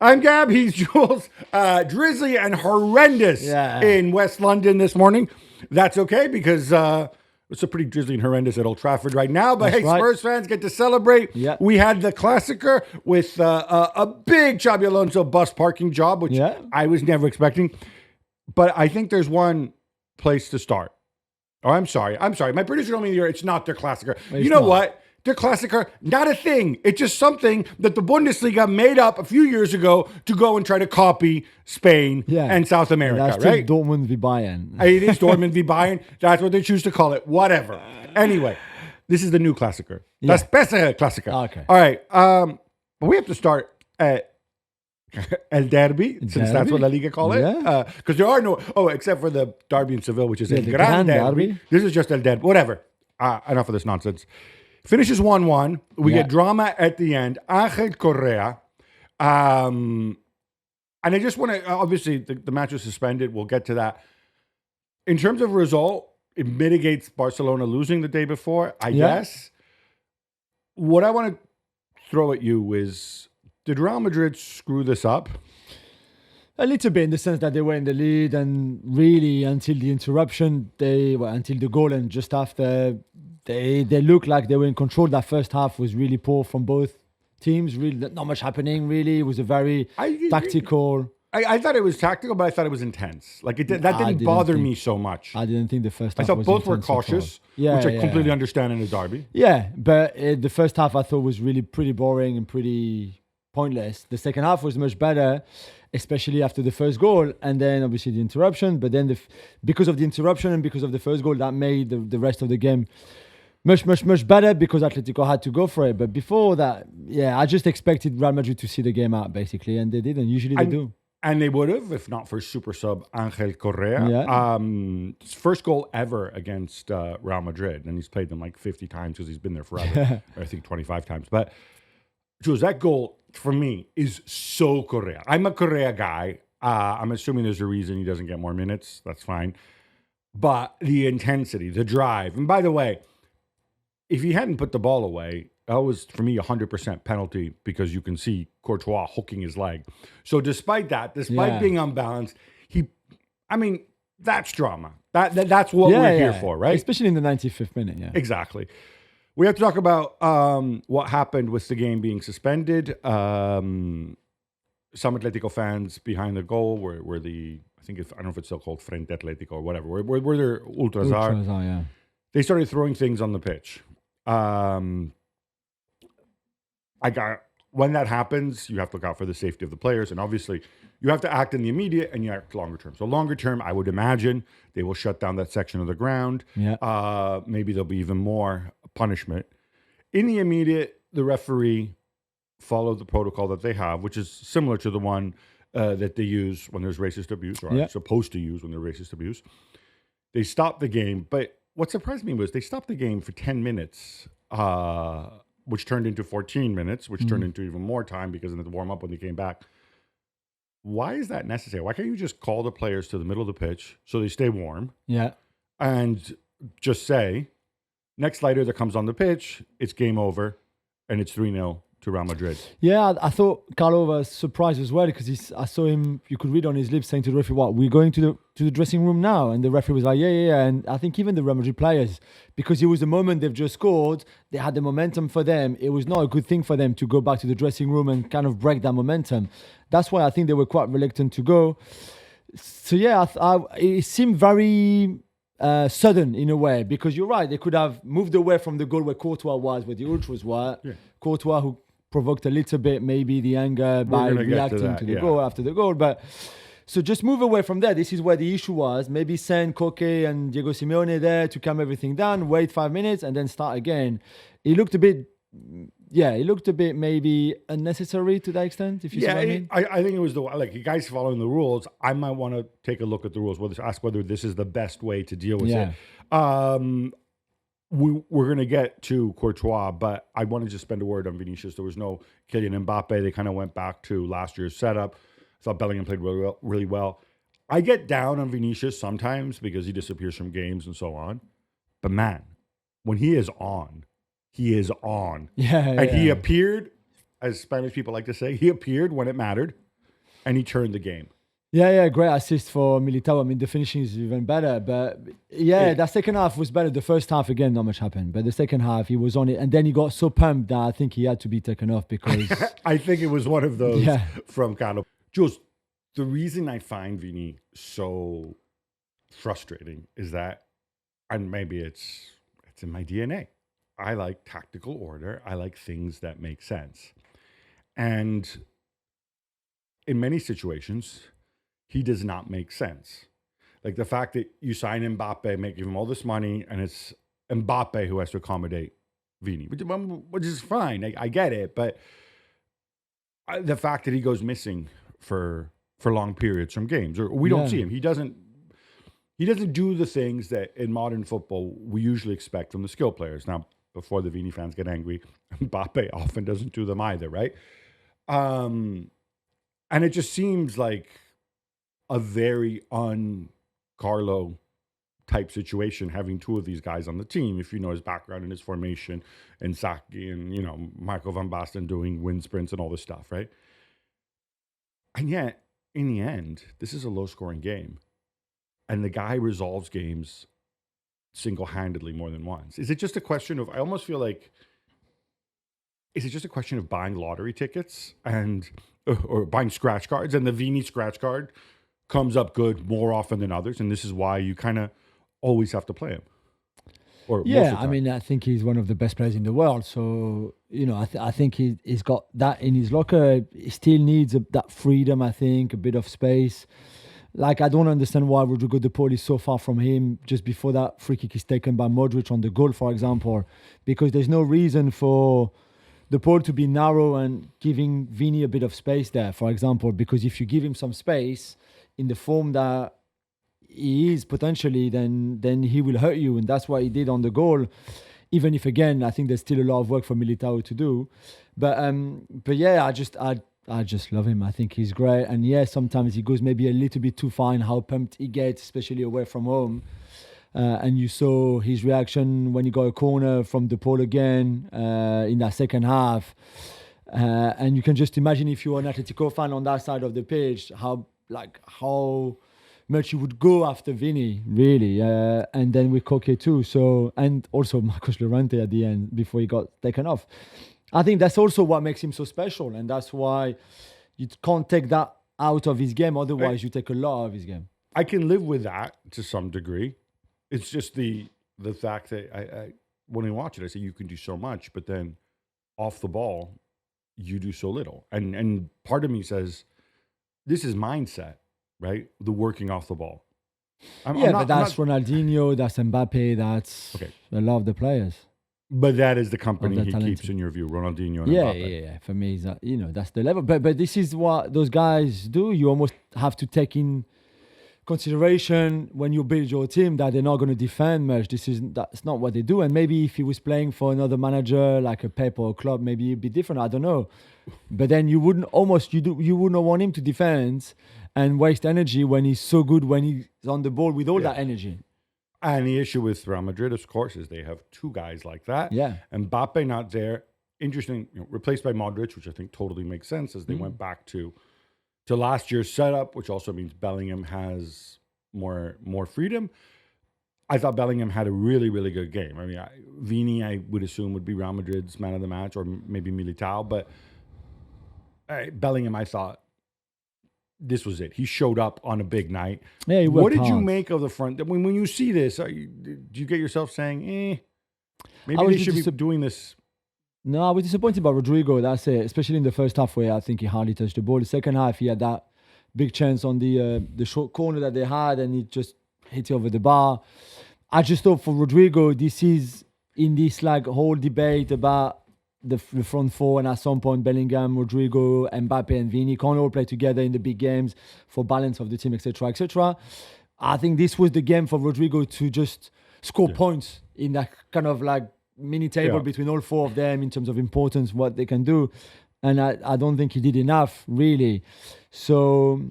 I'm Gab. He's Jules. Drizzly and horrendous in West London this morning. That's okay because it's a pretty drizzly and horrendous at Old Trafford right now. But Spurs fans get to celebrate. Yeah. We had the Classicer with a big Xabi Alonso bus parking job, which I was never expecting. But I think there's one place to start. Oh, I'm sorry. My producer told me it's not their Classicer. You know what? Their Classicer, not a thing. It's just something that the Bundesliga made up a few years ago to go and try to copy Spain and South America, right? Dortmund v Bayern. It is Dortmund v Bayern. That's what they choose to call it. Whatever. Anyway, this is the new Classicer. Das bessere Classicer. Okay. All right. But we have to start at El Derby, since that's what La Liga call it. Because there are no, except for the Derby in Seville, which is El Gran Derby. This is just El Derby. Whatever. Enough of this nonsense. Finishes 1-1. We get drama at the end. Angel Correa. And I just want to, obviously, the match was suspended. We'll get to that. In terms of result, it mitigates Barcelona losing the day before, I guess. What I want to throw at you is, did Real Madrid screw this up? A little bit, in the sense that they were in the lead, and really until the interruption, until the goal and just after, they looked like they were in control. That first half was really poor from both teams. Really, not much happening. Really, it was a very tactical. I thought it was tactical, but I thought it was intense. Like that didn't bother me so much. I didn't think the first half. I thought both were cautious, which I completely understand in a derby. Yeah, but the first half I thought was really pretty boring and pretty pointless. The second half was much better, especially after the first goal, and then obviously the interruption. But then because of the interruption and because of the first goal, that made the rest of the game much better, because Atletico had to go for it. But before that, I just expected Real Madrid to see the game out, basically, and they didn't. Usually they do. And they would have, if not for super sub Angel Correa. His first goal ever against Real Madrid, and he's played them like 50 times because he's been there forever. Or I think 25 times. But Jules, that goal for me is so Correa. I'm a Correa guy. I'm assuming there's a reason he doesn't get more minutes. That's fine. But the intensity, the drive, and by the way, if he hadn't put the ball away, that was, for me, 100% penalty, because you can see Courtois hooking his leg. So despite being unbalanced, that's drama. That's what we're here for, right? Especially in the 95th minute, Exactly. We have to talk about what happened with the game being suspended. Some Atletico fans behind the goal were I don't know if it's still called Frente Atletico or whatever, where their ultras are. They started throwing things on the pitch. When that happens, you have to look out for the safety of the players, and obviously you have to act in the immediate and you act longer term. So longer term, I would imagine they will shut down that section of the ground. Maybe there'll be even more punishment. In the immediate, the referee followed the protocol that they have, which is similar to the one that they use when there's racist abuse, or are supposed to use when there's racist abuse. They stopped the game, but what surprised me was they stopped the game for 10 minutes, which turned into 14 minutes, which turned into even more time because in the warm-up when they came back. Why is that necessary? Why can't you just call the players to the middle of the pitch so they stay warm? And just say, next lighter that comes on the pitch, it's game over, and it's 3-0 to Real Madrid. I thought Carlo was surprised as well, because I saw him, you could read on his lips saying to the referee, "What, we're going to the dressing room now?" And the referee was like, yeah. And I think even the Real Madrid players, because it was the moment they've just scored, they had the momentum for them. It was not a good thing for them to go back to the dressing room and kind of break that momentum. That's why I think they were quite reluctant to go. So it seemed very sudden in a way, because you're right, they could have moved away from the goal where Courtois was, where the ultras were. Courtois, who provoked a little bit maybe the anger by reacting to the goal after the goal, but so just move away from there. This is where the issue was. Maybe send Koke and Diego Simeone there to calm everything down, wait 5 minutes and then start again. It looked a bit maybe unnecessary to that extent, if you see what I mean. I think it was you guys following the rules. I might want to take a look at the rules, ask whether this is the best way to deal with it. We're going to get to Courtois, but I want to just spend a word on Vinicius. There was no Kylian Mbappe. They kind of went back to last year's setup. I thought Bellingham played really well. I get down on Vinicius sometimes because he disappears from games and so on. But man, when he is on, he is on. He appeared, as Spanish people like to say, he appeared when it mattered. and he turned the game. Yeah, great assist for Militao. I mean, the finishing is even better. But yeah, that second half was better. The first half, again, not much happened. But the second half, he was on it. And then he got so pumped that I think he had to be taken off because... I think it was one of those from Carlo. Jules, the reason I find Vini so frustrating is that, and maybe it's in my DNA, I like tactical order. I like things that make sense. And in many situations, he does not make sense. Like the fact that you sign Mbappe, make him all this money, and it's Mbappe who has to accommodate Vini, which is fine. I get it. But the fact that he goes missing for long periods from games, or we don't see him. He doesn't do the things that in modern football we usually expect from the skill players. Now, before the Vini fans get angry, Mbappe often doesn't do them either, right? And it just seems like a very un-Carlo type situation, having two of these guys on the team, if you know his background and his formation, and Saki and, Marco van Basten doing wind sprints and all this stuff, right? And yet, in the end, this is a low-scoring game. And the guy resolves games single-handedly more than once. Is it just a question of, I almost feel like, is it just a question of buying lottery tickets or buying scratch cards, and the Vini scratch card comes up good more often than others, and this is why you kind of always have to play him? Or I mean, I think he's one of the best players in the world. So, I think he's got that in his locker. He still needs that freedom, I think, a bit of space. Like, I don't understand why Rodrigo De Paul is so far from him just before that free kick is taken by Modric on the goal, for example, because there's no reason for De Paul to be narrow and giving Vini a bit of space there, for example, because if you give him some space in the form that he is potentially, then he will hurt you. And that's what he did on the goal. Even if, again, I think there's still a lot of work for Militao to do. But yeah, I just love him. I think he's great. And yeah, sometimes he goes maybe a little bit too fine, how pumped he gets, especially away from home. And you saw his reaction when he got a corner from De Paul again in that second half. And you can just imagine, if you're an Atletico fan on that side of the pitch, how much you would go after Vini, really. And then with Koke too. So, and also Marcos Llorente at the end before he got taken off. I think that's also what makes him so special. And that's why you can't take that out of his game. Otherwise, you take a lot of his game. I can live with that to some degree. It's just the fact that I when I watch it, I say you can do so much, but then off the ball, you do so little. And part of me says, this is mindset, right? The working off the ball. But that's Ronaldinho, that's Mbappe, that's a lot of the players. But that is the company he keeps, in your view, Ronaldinho and Mbappe. Yeah. For me, that's the level. But this is what those guys do. You almost have to take in consideration when you build your team that they're not going to defend much. That's not what they do. And maybe if he was playing for another manager like a Pep or a club, maybe it'd be different. I don't know. But then you wouldn't want him to defend and waste energy when he's so good when he's on the ball with all that energy. And the issue with Real Madrid, of course, is they have two guys like that. Yeah. Mbappe not there. Interesting, replaced by Modric, which I think totally makes sense as they went back to last year's setup, which also means Bellingham has more freedom. I thought Bellingham had a really, really good game. I mean, Vini, I would assume, would be Real Madrid's man of the match, or maybe Militao. But Bellingham, I thought, this was it. He showed up on a big night. Yeah, he worked What did hard. you make of the front? When you see this, do you get yourself saying, maybe they should be doing this? No, I was disappointed by Rodrigo. That's it. Especially in the first half, where I think he hardly touched the ball. The second half, he had that big chance on the short corner that they had, and he just hit it over the bar. I just thought for Rodrigo, this is in this whole debate about the front four, and at some point Bellingham, Rodrigo, Mbappe, and Vini can't all play together in the big games for balance of the team, etc., etc. I think this was the game for Rodrigo to just score points in that kind of mini table between all four of them in terms of importance, what they can do. And I don't think he did enough, really. So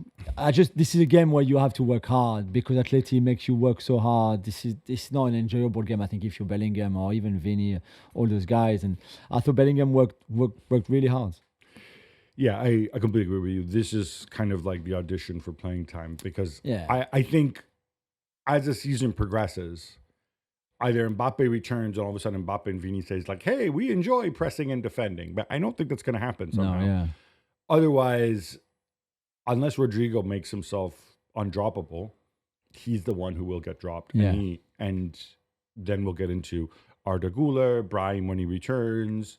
this is a game where you have to work hard, because Atleti makes you work so hard. This is not an enjoyable game, I think, if you're Bellingham or even Vini, all those guys. And I thought Bellingham worked really hard. Yeah, I completely agree with you. This is kind of like the audition for playing time because Yeah. I think as the season progresses, either Mbappe returns and all of a sudden Mbappe and Vini says like, hey, we enjoy pressing and defending. But I don't think that's going to happen somehow. No, yeah. Otherwise, unless Rodrigo makes himself undroppable, he's the one who will get dropped. Yeah. And then we'll get into Arda Güler, Brahim when he returns.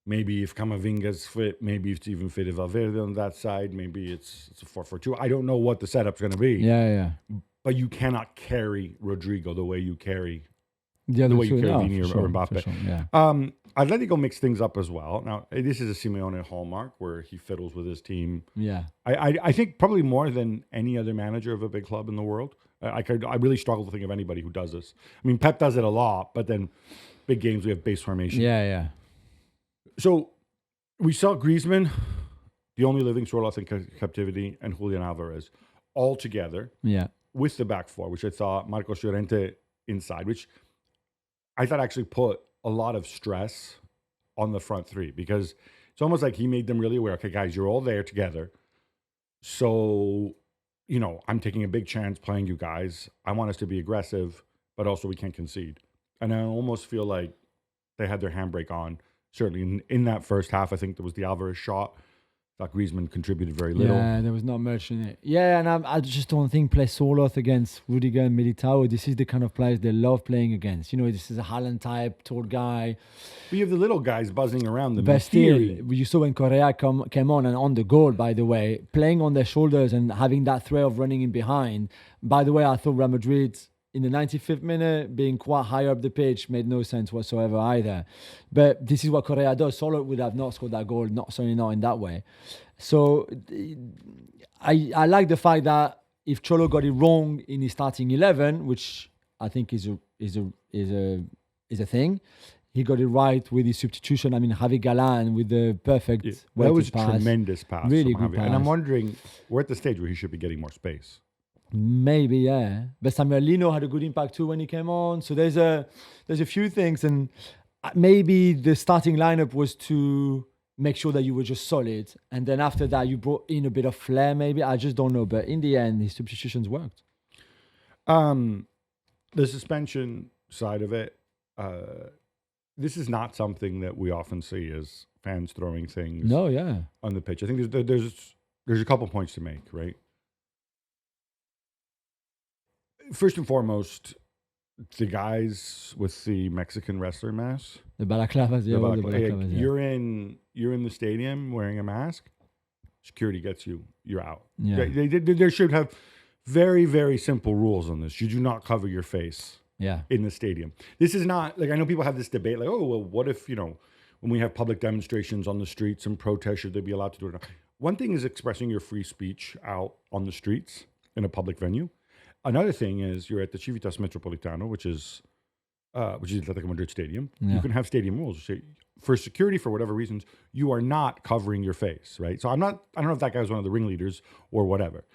Maybe if Camavinga's fit, maybe it's even fit if Valverde on that side. Maybe it's a 4-4-2. I don't know what the setup's going to be. Yeah. But you cannot carry Rodrigo the way you carry The way you carry Vini or sure, Mbappe. sure, yeah. Atletico mix things up as well. Now, this is a Simeone hallmark where he fiddles with his team. Yeah. I think probably more than any other manager of a big club in the world. I really struggle to think of anybody who does this. I mean, Pep does it a lot, but then big games, we have base formation. Yeah. So we saw Griezmann, the only living Sorloth in captivity, and Julian Alvarez all together with the back four, which I thought Marcos Llorente inside, which I thought actually put a lot of stress on the front three because it's almost like he made them really aware, okay, guys, you're all there together. So, I'm taking a big chance playing you guys. I want us to be aggressive, but also we can't concede. And I almost feel like they had their handbrake on. Certainly in that first half, I think there was the Alvarez shot. I thought Griezmann contributed very little. Yeah, there was not much in it. Yeah, and I just don't think play Sorloth against Rudiger and Militao. This is the kind of players they love playing against. This is a Haaland type, tall guy. But you have the little guys buzzing around them. But still, you saw when Correa came on and on the goal, by the way, playing on their shoulders and having that threat of running in behind. By the way, I thought Real Madrid in the 95th minute, being quite higher up the pitch made no sense whatsoever either. But this is what Correa does. Solo would have not scored that goal, certainly not in that way. So I like the fact that if Cholo got it wrong in his starting 11, which I think is a thing, he got it right with his substitution. I mean, Javi Galan with the perfect that was a pass. tremendous pass. Really good pass. And I'm wondering, we're at the stage where he should be getting more space. Maybe, yeah. But Samuel Lino had a good impact too when he came on. So there's a few things, and maybe the starting lineup was to make sure that you were just solid, and then after that you brought in a bit of flair. Maybe I just don't know, but in the end, his substitutions worked. The suspension side of it, this is not something that we often see as fans throwing things. On the pitch. I think there's a couple points to make, right? First and foremost, the guys with the Mexican wrestler mask. The balaclavas, yeah. You're in the stadium wearing a mask. Security gets you. You're out. Yeah. There should have very, very simple rules on this. You do not cover your face. In the stadium. This is not like I know people have this debate like, oh well, what if when we have public demonstrations on the streets and protests, should they be allowed to do it? One thing is expressing your free speech out on the streets in a public venue. Another thing is you're at the Civitas Metropolitano, which is Atletico Madrid Stadium. Yeah. You can have stadium rules. For security, for whatever reasons, you are not covering your face, right? So I don't know if that guy was one of the ringleaders or whatever.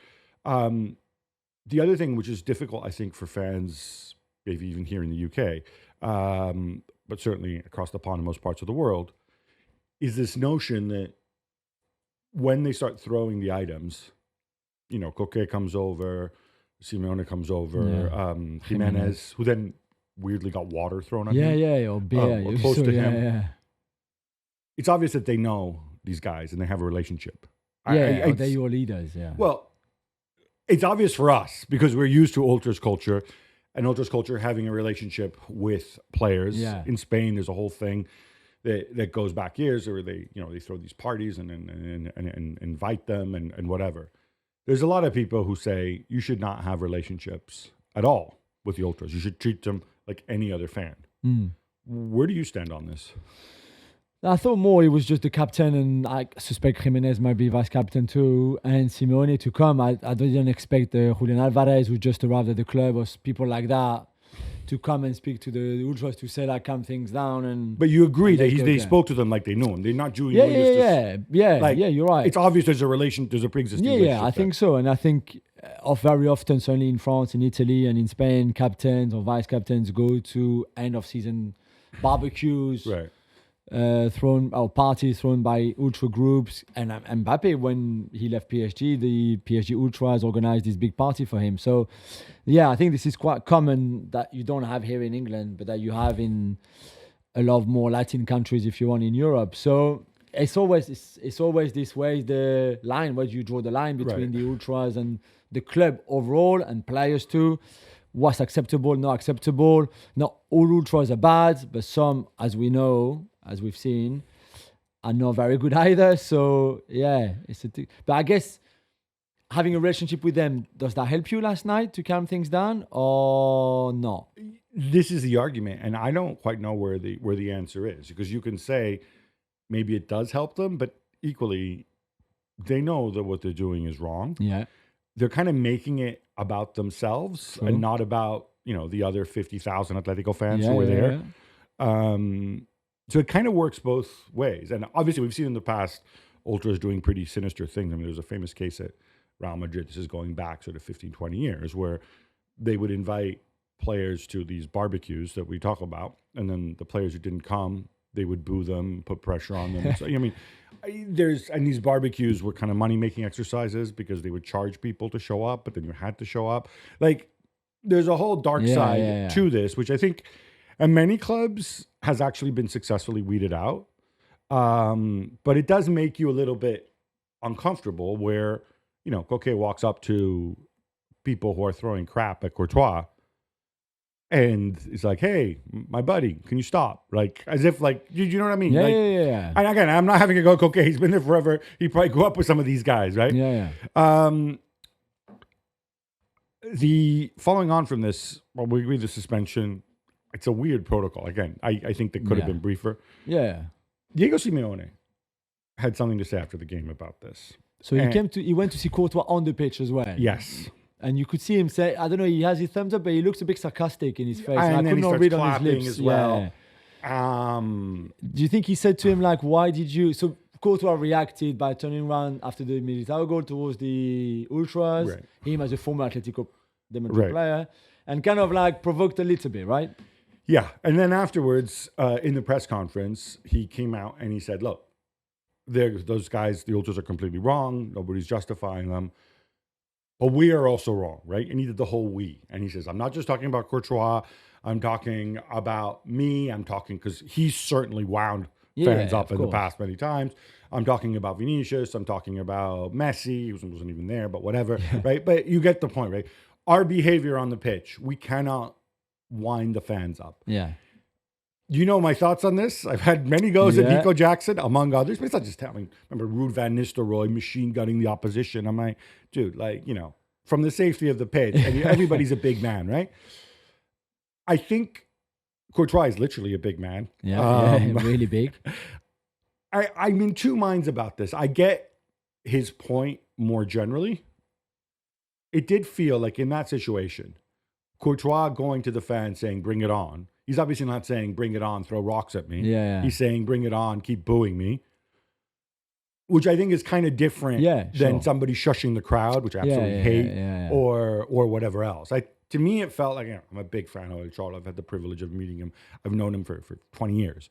The other thing, which is difficult, I think, for fans, maybe even here in the UK, but certainly across the pond in most parts of the world, is this notion that when they start throwing the items, Coque comes over, Simeone comes over, Jimenez, who then weirdly got water thrown on him. Or beer. Or close to him. Yeah. It's obvious that they know these guys and they have a relationship. They're your leaders, yeah. Well, it's obvious for us because we're used to ultras culture and ultras culture having a relationship with players. Yeah. In Spain, there's a whole thing that goes back years where they throw these parties and invite them and whatever. There's a lot of people who say you should not have relationships at all with the ultras. You should treat them like any other fan. Where do you stand on this? I thought more it was just the captain, and I suspect Jimenez might be vice captain too, and Simeone to come. I didn't expect Julian Alvarez, who just arrived at the club, or people like that, to come and speak to the ultras to say like calm things down. But you agree that they spoke to them like they knew him. They're not doing you're right. It's obvious there's a pre-existing relationship. I think so, and I think very often, certainly in France, in Italy, and in Spain, captains or vice captains go to end of season barbecues. Right. parties thrown by ultra groups, and Mbappe, when he left PSG, the PSG ultras organized this big party for him. So yeah, I think this is quite common that you don't have here in England, but that you have in a lot more Latin countries, if you want, in Europe. So it's always this way, the line, where you draw the line between the ultras and the club overall, and players too. What's acceptable, not acceptable. Not all ultras are bad, but some, as we know, as we've seen, are not very good either. So yeah, but I guess having a relationship with them, does that help you last night to calm things down or not? This is the argument, and I don't quite know where the answer is, because you can say maybe it does help them, but equally they know that what they're doing is wrong. Yeah. They're kind of making it about themselves and not about, the other 50,000 Atletico fans who were there. So it kind of works both ways. And obviously we've seen in the past ultras doing pretty sinister things. I mean, there's a famous case at Real Madrid. This is going back sort of 15, 20 years, where they would invite players to these barbecues that we talk about. And then the players who didn't come, they would boo them, put pressure on them. So, I mean, these barbecues were kind of money-making exercises, because they would charge people to show up, but then you had to show up. Like, there's a whole dark side to this, which I think in many clubs has actually been successfully weeded out. But it does make you a little bit uncomfortable, where, Coque walks up to people who are throwing crap at Courtois, and it's like, hey, my buddy, can you stop? Like, as if, like, you know what I mean? Yeah. And again, I'm not having a go, Coque. He's been there forever. He probably grew up with some of these guys, right? Yeah. The following on from this, well, we agree the suspension, it's a weird protocol. Again, I think that could have been briefer. Yeah. Diego Simeone had something to say after the game about this. So he went to see Courtois on the pitch as well. Yes. And you could see him say, I don't know, he has his thumbs up, but he looks a bit sarcastic in his face. And I then could he not starts read on his clapping lips as well. Do you think he said to him, like, why did you... So Courtois reacted by turning around after the Militao goal towards the Ultras, him as a former Atletico de Madrid player, and kind of like provoked a little bit, right? Yeah. And then afterwards, in the press conference, he came out and he said, look, those guys, the Ultras, are completely wrong. Nobody's justifying them. But we are also wrong, right? And he did the whole we. And he says, I'm not just talking about Courtois. I'm talking about me. I'm talking, because he's certainly wound fans up in the past many times. I'm talking about Vinicius. I'm talking about Messi. He wasn't even there, but whatever, right? But you get the point, right? Our behavior on the pitch, we cannot wind the fans up. Yeah. You know my thoughts on this? I've had many goes at Nico Jackson, among others, but it's not just telling. Remember Ruud van Nistelrooy machine gunning the opposition. I'm like, dude, from the safety of the pitch, and everybody's a big man, right? I think Courtois is literally a big man. Yeah, really big. I'm in two minds about this. I get his point more generally. It did feel like in that situation, Courtois going to the fans saying, bring it on. He's obviously not saying, bring it on, throw rocks at me. Yeah. He's saying, bring it on, keep booing me. Which I think is kind of different than somebody shushing the crowd, which I absolutely hate, or whatever else. To me, it felt like, I'm a big fan of Charles. I've had the privilege of meeting him. I've known him for 20 years.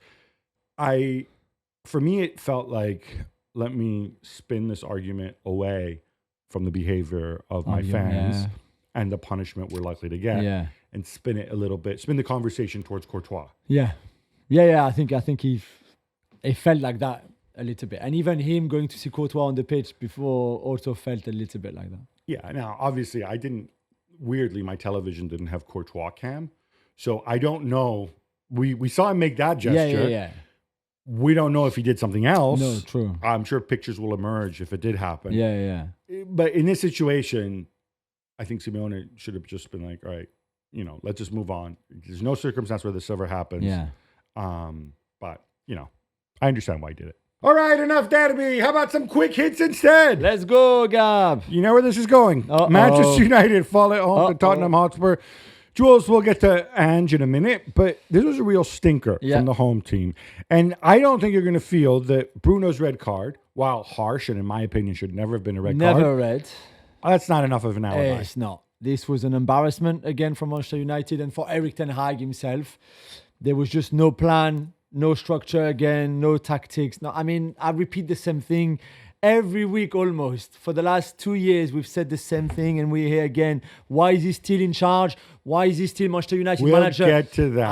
For me, it felt like, let me spin this argument away from the behavior of my fans and the punishment we're likely to get, and spin it a little bit, spin the conversation towards Courtois. Yeah. I think it felt like that a little bit. And even him going to see Courtois on the pitch before also felt a little bit like that. Yeah. Now, obviously, weirdly, my television didn't have Courtois cam. So I don't know. We saw him make that gesture. Yeah. We don't know if he did something else. No, true. I'm sure pictures will emerge if it did happen. Yeah. But in this situation, I think Simeone should have just been like, all right, let's just move on. There's no circumstance where this ever happens. Yeah. But, I understand why he did it. All right, enough Derby. How about some quick hits instead? Let's go, Gab. You know where this is going. Manchester United fall at home to Tottenham Hotspur. Jules, we'll get to Ange in a minute, but this was a real stinker from the home team. And I don't think you're going to feel that Bruno's red card, while harsh and in my opinion should never have been a red card. Never red. That's not enough of an alibi. It's not. This was an embarrassment again for Manchester United and for Erik ten Hag himself. There was just no plan, no structure again, no tactics. No, I mean, I repeat the same thing every week almost. For the last 2 years, we've said the same thing, and we're here again. Why is he still in charge? Why is he still Manchester United manager? We'll get to that.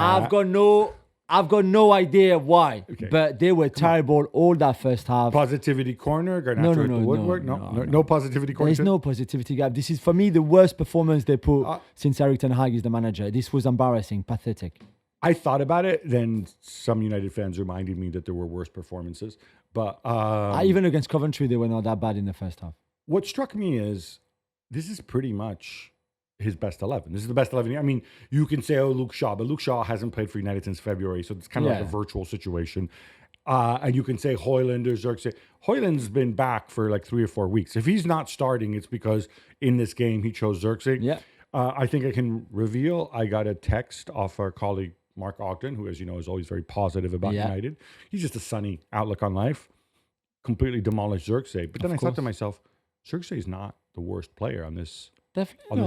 I've got no idea why, Okay. but they were terrible all that first half. Positivity corner, Garnacho No, at the woodwork. No positivity corner. There's no positivity gap. This is, for me, the worst performance they put since Erik ten Hag is the manager. This was embarrassing, pathetic. I thought about it. Then some United fans reminded me that there were worse performances. But Even against Coventry, they were not that bad in the first half. what struck me is this is pretty much his best 11. This is the best 11. I mean, you can say, Luke Shaw, but Luke Shaw hasn't played for United since February, so it's kind of like a virtual situation. And you can say Højlund or Xerxes. Højlund's been back for like 3 or 4 weeks. If he's not starting, it's because in this game he chose Xerxes. Yeah. I think I can reveal I got a text off our colleague Mark Ogden, who, as you know, is always very positive about United. He's just a sunny outlook on life. Completely demolished Xerxes. But then I thought to myself, Xerxes is not the worst player on this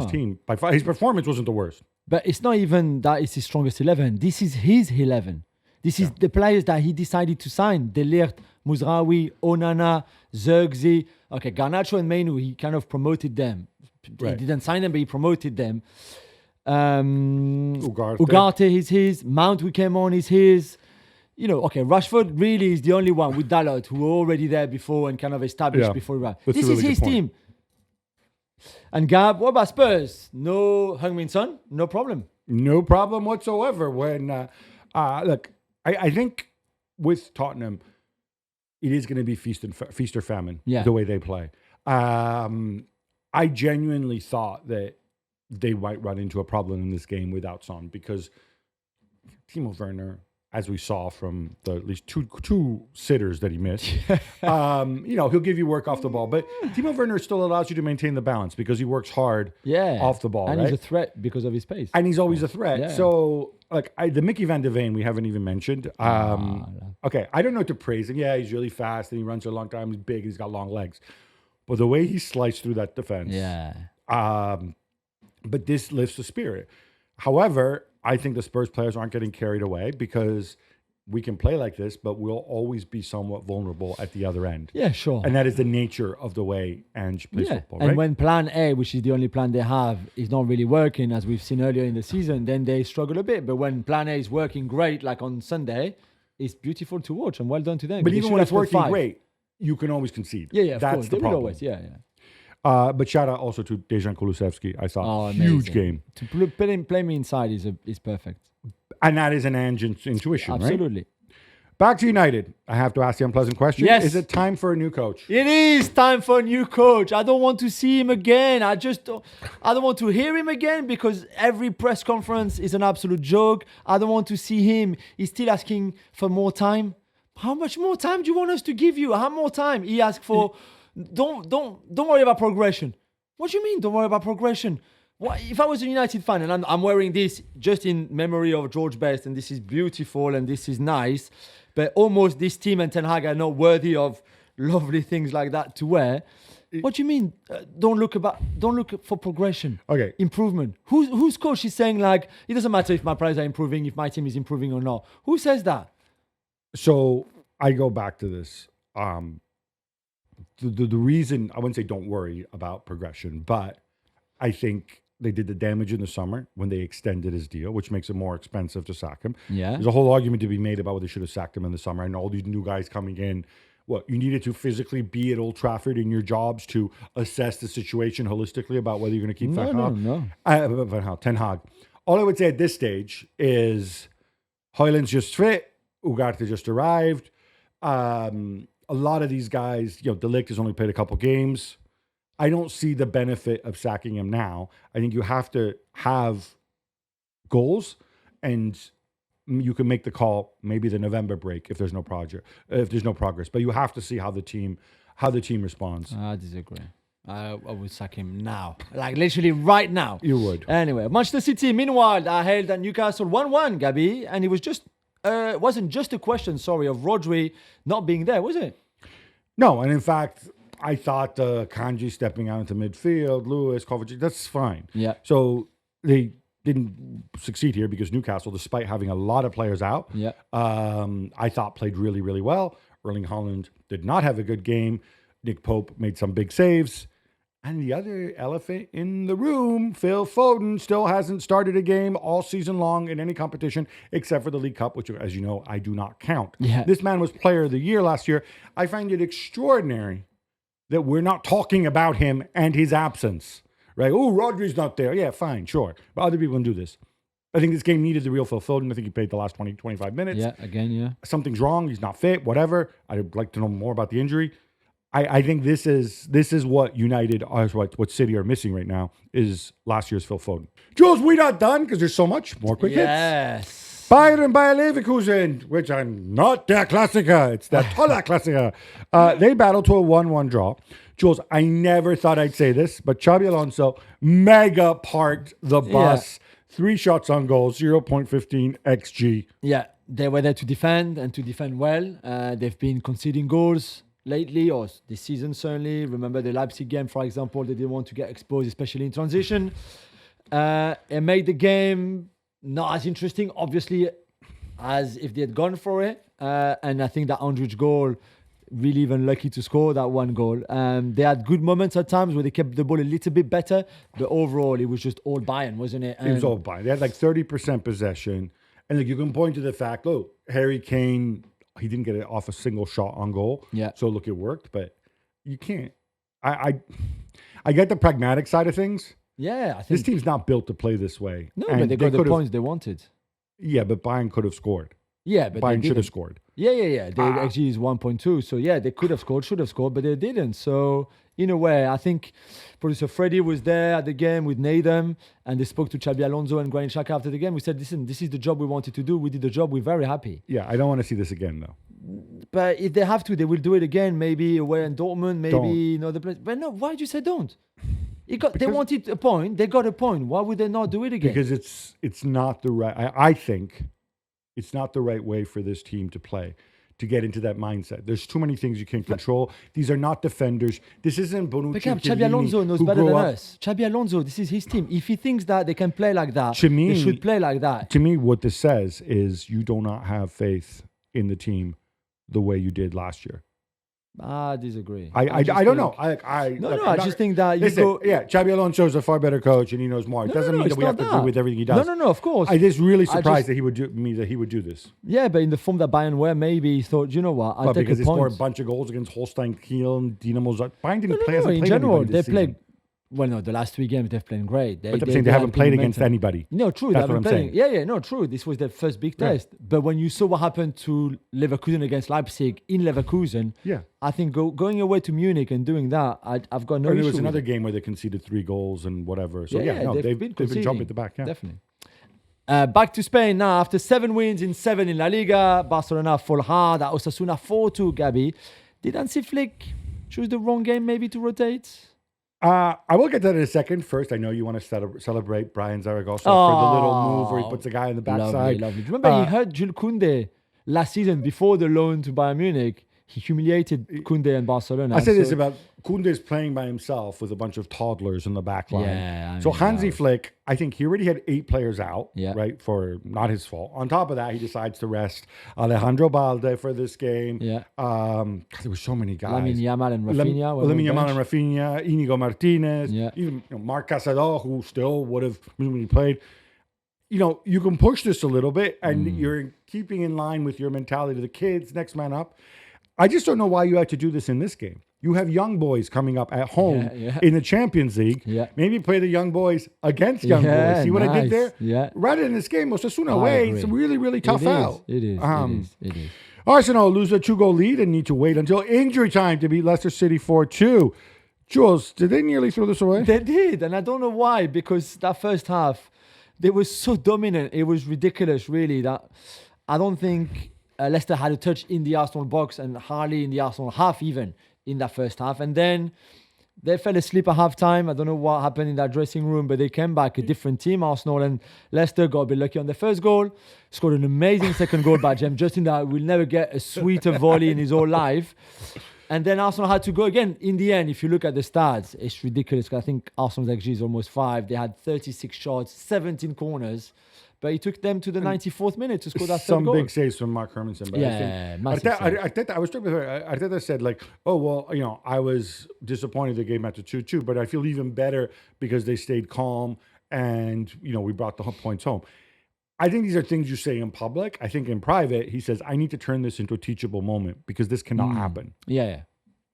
team. By far, his performance wasn't the worst. But it's not even that it's his strongest 11. This is his 11. This is the players that he decided to sign. De Ligt, Muzraoui, Onana, Xerxes. Okay, Garnacho and Mainu, he kind of promoted them. Right. He didn't sign them, but he promoted them. Ugarte is his. Mount, who came on, is his. You know, okay, Rashford really is the only one with Dalot, who were already there before and kind of established before he ran. This is his team. And Gab, what about Spurs? No Heung-min Son? No problem. No problem whatsoever. When look, I think with Tottenham, it is going to be feast or famine the way they play. I genuinely thought that they might run into a problem in this game without Son because Timo Werner, as we saw from the at least two sitters that he missed, he'll give you work off the ball. But Timo Werner still allows you to maintain the balance because he works hard off the ball. And right? he's a threat because of his pace. And he's always a threat. Yeah. So, the Mickey van de Ven, we haven't even mentioned. Okay, I don't know what to praise him. Yeah, he's really fast and he runs for a long time. He's big. He's got long legs. But the way he sliced through that defense. Yeah. But this lifts the spirit. However, I think the Spurs players aren't getting carried away because we can play like this, but we'll always be somewhat vulnerable at the other end. Yeah, sure. And that is the nature of the way Ange plays football, right? And when plan A, which is the only plan they have, is not really working, as we've seen earlier in the season, then they struggle a bit. But when plan A is working great, like on Sunday, it's beautiful to watch and well done to them. But even when it's working great, you can always concede. Yeah, of That's course. the problem. Always, yeah. But shout out also to Dejan Kulusevski. I thought amazing. Huge game. To play me inside is perfect. And that is an Ange intuition, Absolutely. Right? Back to United. I have to ask the unpleasant question. Yes. Is it time for a new coach? It is time for a new coach. I don't want to see him again. I don't want to hear him again because every press conference is an absolute joke. I don't want to see him. He's still asking for more time. How much more time do you want us to give you? How more time? He asked for... Don't worry about progression. What do you mean? Don't worry about progression. What, if I was a United fan and I'm wearing this just in memory of George Best, and this is beautiful and this is nice, but almost this team and Ten Hag are not worthy of lovely things like that to wear. What do you mean? Don't look for progression. Okay, improvement. Whose coach is saying like it doesn't matter if my players are improving, if my team is improving or not? Who says that? So I go back to this. The reason, I wouldn't say don't worry about progression, but I think they did the damage in the summer when they extended his deal, which makes it more expensive to sack him. Yeah. There's a whole argument to be made about whether they should have sacked him in the summer. And all these new guys coming in, you needed to physically be at Old Trafford in your jobs to assess the situation holistically about whether you're going to keep Ten Hag. All I would say at this stage is Højlund's just fit. Ugarte just arrived. A lot of these guys, De Ligt has only played a couple games. I don't see the benefit of sacking him now. I think you have to have goals, and you can make the call maybe the November break if there's no progress. But you have to see how the team responds. I disagree. I would sack him now, like literally right now. You would. Anyway, Manchester City. Meanwhile, I held at Newcastle 1-1, Gabi, and it was just. Wasn't just a question, of Rodri not being there, was it? No, and in fact, I thought Kanji stepping out into midfield, Lewis, Kovacic, that's fine. Yeah. So they didn't succeed here because Newcastle, despite having a lot of players out, I thought played really, really well. Erling Haaland did not have a good game. Nick Pope made some big saves. And the other elephant in the room, Phil Foden, still hasn't started a game all season long in any competition except for the League Cup, which, as you know, I do not count. Yeah. This man was Player of the Year last year. I find it extraordinary that we're not talking about him and his absence. Right? Oh, Rodri's not there. Yeah, fine, sure. But other people can do this. I think this game needed the real Phil Foden. I think he played the last 20, 25 minutes. Yeah, again, yeah. Something's wrong. He's not fit, whatever. I'd like to know more about the injury. I think this is what United, what City are missing right now, is last year's Phil Foden. Jules, we're not done because there's so much more quick hits. Yes. Bayern Leverkusen, which I'm not der Klassiker. It's der tolle Klassiker. They battled to a 1-1 draw. Jules, I never thought I'd say this, but Xabi Alonso mega parked the bus. 3 shots on goal, 0.15 XG. Yeah, they were there to defend and to defend well. They've been conceding goals lately, or this season certainly. Remember the Leipzig game, for example, they didn't want to get exposed, especially in transition. It made the game not as interesting, obviously, as if they had gone for it. And I think that Andrich goal, really even lucky to score that one goal. They had good moments at times where they kept the ball a little bit better, but overall it was just all Bayern, wasn't it? It was all Bayern. They had like 30% possession. And like you can point to the fact, Harry Kane, he didn't get it off a single shot on goal. Yeah. So look, it worked, but you can't. I get the pragmatic side of things. Yeah, I think This team's not built to play this way. No, And but they got the could've- points they wanted. Yeah, but Bayern could have scored. Yeah, but Bayern they should have didn't. scored. Yeah. The XG is 1.2. So yeah, they could have scored, should have scored, but they didn't. So in a way, I think producer Freddie was there at the game with Nathan, and they spoke to Xabi Alonso and Granit Xhaka after the game. We said, listen, this is the job we wanted to do. We did the job. We're very happy. Yeah, I don't want to see this again, though. But if they have to, they will do it again. Maybe away in Dortmund, maybe Don't. in other place. But no, why did you say don't? They Because- wanted a point. They got a point. Why would they not do it again? Because it's not the right. I think it's not the right way for this team to play, to get into that mindset. There's too many things you can't control. These are not defenders. This isn't Bonucci. But Gab, Chiellini, Xabi Alonso knows who better grew than up- us. Xabi Alonso, this is his team. If he thinks that they can play like that, To me- they should play like that. To me, what this says is you do not have faith in the team the way you did last year. I disagree. I just don't think- know. I just think that you listen, go. yeah, Xabi Alonso is a far better coach and he knows more. It doesn't mean that it's we have not to that. agree with everything he does. No, of course. I just really I surprised just- that he would do this. Yeah, but in the form that Bayern were, maybe he thought, you know what, I'll But take because a they scored point. a bunch of goals against Holstein Kiel and Dynamo Zagreb. Bayern didn't play. No, hasn't in played general, anybody they this played. season. Well, no, the last 3 games they've played great. But I'm saying they haven't had played good against momentum. anybody. No, true. That's they what haven't I'm played. saying. Yeah, no, true. This was their first big Yeah. test. But when you saw what happened to Leverkusen against Leipzig in Leverkusen, Yeah. I think going away to Munich and doing that, I've got no There issue was with another it. game where they conceded 3 goals and whatever. So yeah, no, they've been conceding. jumping at the back. Yeah. Definitely. Back to Spain now. After 7 wins in 7 in La Liga, Barcelona fall hard at Osasuna 4-2, Gabi. Did Hansi Flick choose the wrong game maybe to rotate? I will get to that in a second. First, I know you want to celebrate Brian Zaragoza for the little move where he puts a guy in the backside. Lovely. Do you remember he hurt Jules Koundé last season before the loan to Bayern Munich? He humiliated Koundé and Barcelona. I say this So- about Koundé's playing by himself with a bunch of toddlers in the back line. Yeah, I So mean, Hansi no. Flick, I think he already had 8 players out, Yeah. right, for not his fault. On top of that, he decides to rest Alejandro Balde for this game. Yeah. There were so many guys. Lamine Yamal and Rafinha. were on Lamine the Yamal bench. and Rafinha, Inigo Martinez, Yeah. even Marc Casado, who still would have when he played. You can push this a little bit, and you're keeping in line with your mentality. The kids, next man up. I just don't know why you had to do this in this game. You have young boys coming up at home Yeah. in the Champions League. Yeah. Maybe play the young boys against young boys. See what I did nice. there? Yeah. Rather than this game, Osasuna I away, agree. it's really, really tough It is. out. It is. It is. Arsenal lose a 2-goal lead and need to wait until injury time to beat Leicester City 4-2. Jules, did they nearly throw this away? They did, and I don't know why, because that first half, they were so dominant. It was ridiculous, really, that I don't think Leicester had a touch in the Arsenal box and hardly in the Arsenal half even in that first half. And then they fell asleep at halftime. I don't know what happened in that dressing room, but they came back a different team, Arsenal, and Leicester got a bit lucky on the first goal, scored an amazing second goal by James Justin that will never get a sweeter volley in his whole life. And then Arsenal had to go again. In the end, if you look at the stats, it's ridiculous. I think Arsenal's XG is almost 5. They had 36 shots, 17 corners. But it took them to the 94th minute to score that third goal. Some big saves from Mark Hermanson. But I was talking about Arteta said, like, oh, well, I was disappointed they gave match to 2-2, but I feel even better because they stayed calm and, we brought the points home. I think these are things you say in public. I think in private, he says, I need to turn this into a teachable moment because this cannot happen. Yeah.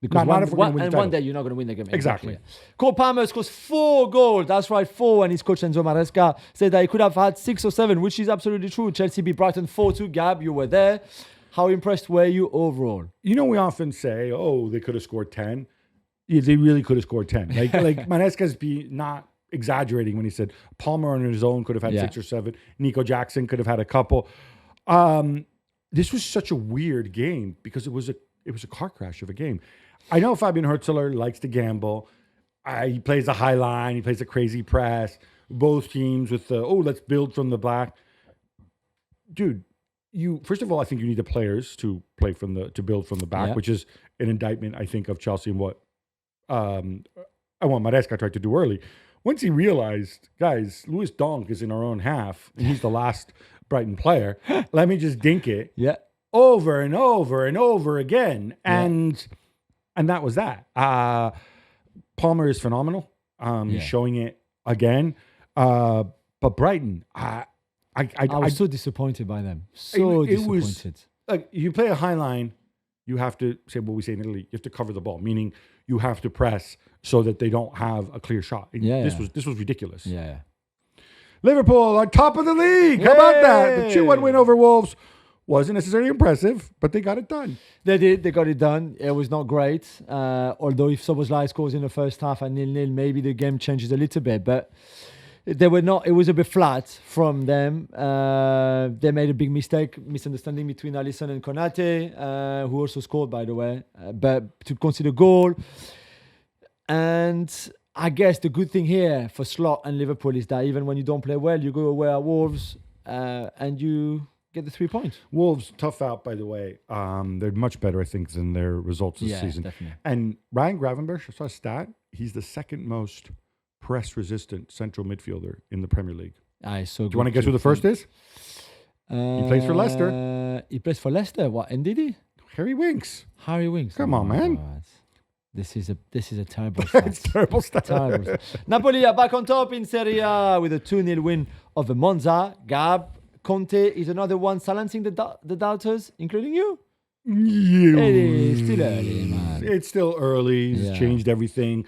Because one day you're not going to win the game. Exactly. Cole Palmer scores 4 goals. That's right, 4. And his coach Enzo Maresca said that he could have had 6 or 7, which is absolutely true. Chelsea beat Brighton 4-2. Gab, you were there. How impressed were you overall? We often say, oh, they could have scored 10. Yeah, they really could have scored 10. Like Maresca's not exaggerating when he said Palmer on his own could have had 6 or 7. Nico Jackson could have had a couple. This was such a weird game because it was a car crash of a game. I know Fabian Hurtzler likes to gamble. He plays a high line. He plays a crazy press. Both teams with let's build from the back. Dude, first of all, I think you need the players to build from the back, which is an indictment, I think, of Chelsea and what Maresca tried to do early. Once he realized, guys, Lewis Donk is in our own half, and he's the last Brighton player. Let me just dink it. Yeah. Over and over and over again. And that was that. Palmer is phenomenal. He's showing it again. But Brighton, I was so disappointed by them. Disappointed. Like, you play a high line, you have to say what we say in Italy, you have to cover the ball, meaning you have to press so that they don't have a clear shot. This was ridiculous. Yeah. Liverpool on top of the league. How about that? The 2-1 win over Wolves. Wasn't necessarily impressive, but they got it done. They did. They got it done. It was not great. Although if Szoboszlai scores in the first half and 0-0, maybe the game changes a little bit. But they were not. It was a bit flat from them. They made a big misunderstanding between Alisson and Konate, who also scored, by the way. But to consider goal. And I guess the good thing here for Slot and Liverpool is that even when you don't play well, you go away at Wolves and you get the 3 points. Wolves, tough out, by the way. They're much better, I think, than their results this season. Definitely. And Ryan Gravenberch, I saw a stat. He's the second most press-resistant central midfielder in the Premier League. So do you want to guess who the first is? He plays for Leicester. He plays for Leicester. What? Ndidi? Harry Winks. Harry Winks. Come on, man. God. This is a terrible stat. It's terrible stat. Napoli are back on top in Serie A with a 2-0 win over Monza. Gab, Conte is another one silencing the doubters, including you. It is still early, man. It's still early. He's changed everything.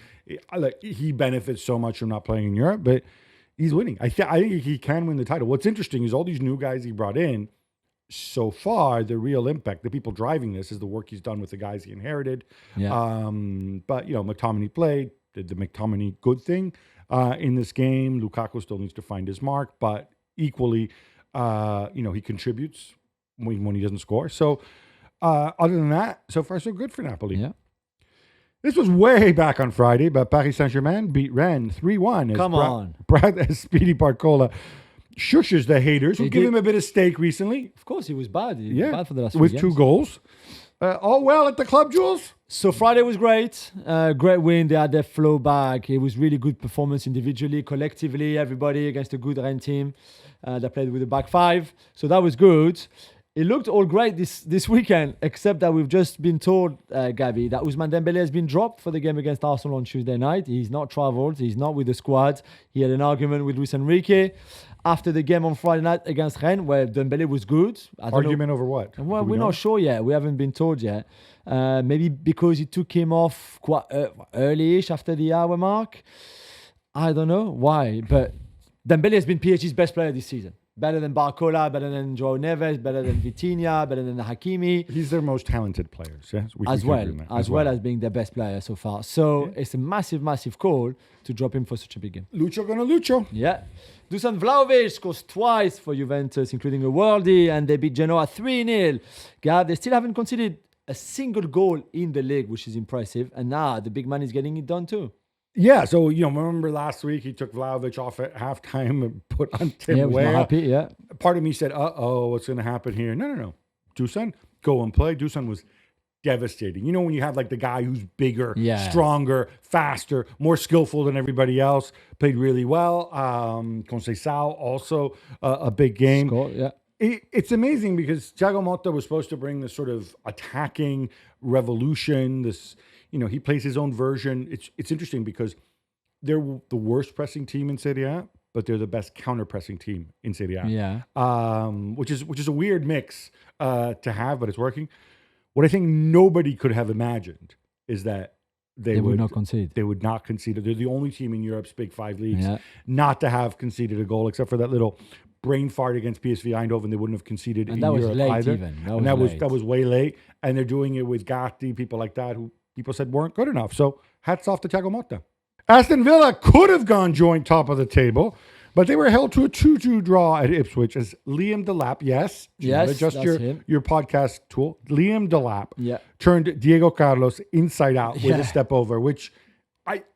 He benefits so much from not playing in Europe, but he's winning. I think he can win the title. What's interesting is all these new guys he brought in. So far, the real impact, the people driving this, is the work he's done with the guys he inherited. Yeah. But McTominay played, did the McTominay good thing in this game. Lukaku still needs to find his mark, but equally, he contributes when he doesn't score. So, other than that, so far so good for Napoli. Yeah. This was way back on Friday, but Paris Saint-Germain beat Rennes 3-1. Come on. Speedy Barcola shushes the haters who give him a bit of steak recently. Of course, he was bad. He was bad for the last with few 2 games. goals. All well at the club, Jules? So Friday was great. Great win. They had their flow back. It was really good performance individually, collectively, everybody against a good Rennes team that played with a back 5. So that was good. It looked all great this weekend, except that we've just been told, Gabby, that Ousmane Dembélé has been dropped for the game against Arsenal on Tuesday night. He's not travelled. He's not with the squad. He had an argument with Luis Enrique after the game on Friday night against Rennes, where Dembélé was good. Argument over what? Well, we're not sure yet. We haven't been told yet. Maybe because he took him off quite early-ish after the hour mark. I don't know why, but Dembélé has been PSG's best player this season. Better than Barcola, better than João Neves, better than Vitinha, better than Hakimi. He's their most talented players, yes? As well as being their best player so far. So it's a massive, massive call to drop him for such a big game. Lucho gonna Lucho. Yeah. Dusan Vlahovic scores twice for Juventus, including a worldie, and they beat Genoa 3-0. Gab, they still haven't conceded a single goal in the league, which is impressive. And now the big man is getting it done too. Yeah, so, remember last week he took Vlahovic off at halftime and put on Tim Weah. Not happy, Part of me said, what's going to happen here? No. Dusan, go and play. Dusan was devastating. You know, when you have like the guy who's bigger, Yeah. stronger, faster, more skillful than everybody else, played really well. Conceição also a big game. Score, yeah. It's amazing because Thiago Motta was supposed to bring this sort of attacking revolution. This, you know, he plays his own version. It's interesting because they're the worst pressing team in Serie A, but they're the best counter pressing team in Serie A. Yeah. Which is a weird mix to have, but it's working. What I think nobody could have imagined is that they would not concede. They would not concede. They're the only team in Europe's big 5 leagues Yeah. not to have conceded a goal, except for that little brain fart against PSV Eindhoven. They wouldn't have conceded And in that was Europe late either. even. That was way late. And they're doing it with Gatti, people like that, who people said weren't good enough. So hats off to Thiago Motta. Aston Villa could have gone joint top of the table, but they were held to a 2-2 draw at Ipswich as Liam Delap, yes, Yes, just that's him. your podcast tool, Liam Delap, Yeah. turned Diego Carlos inside out with Yeah. a step over, which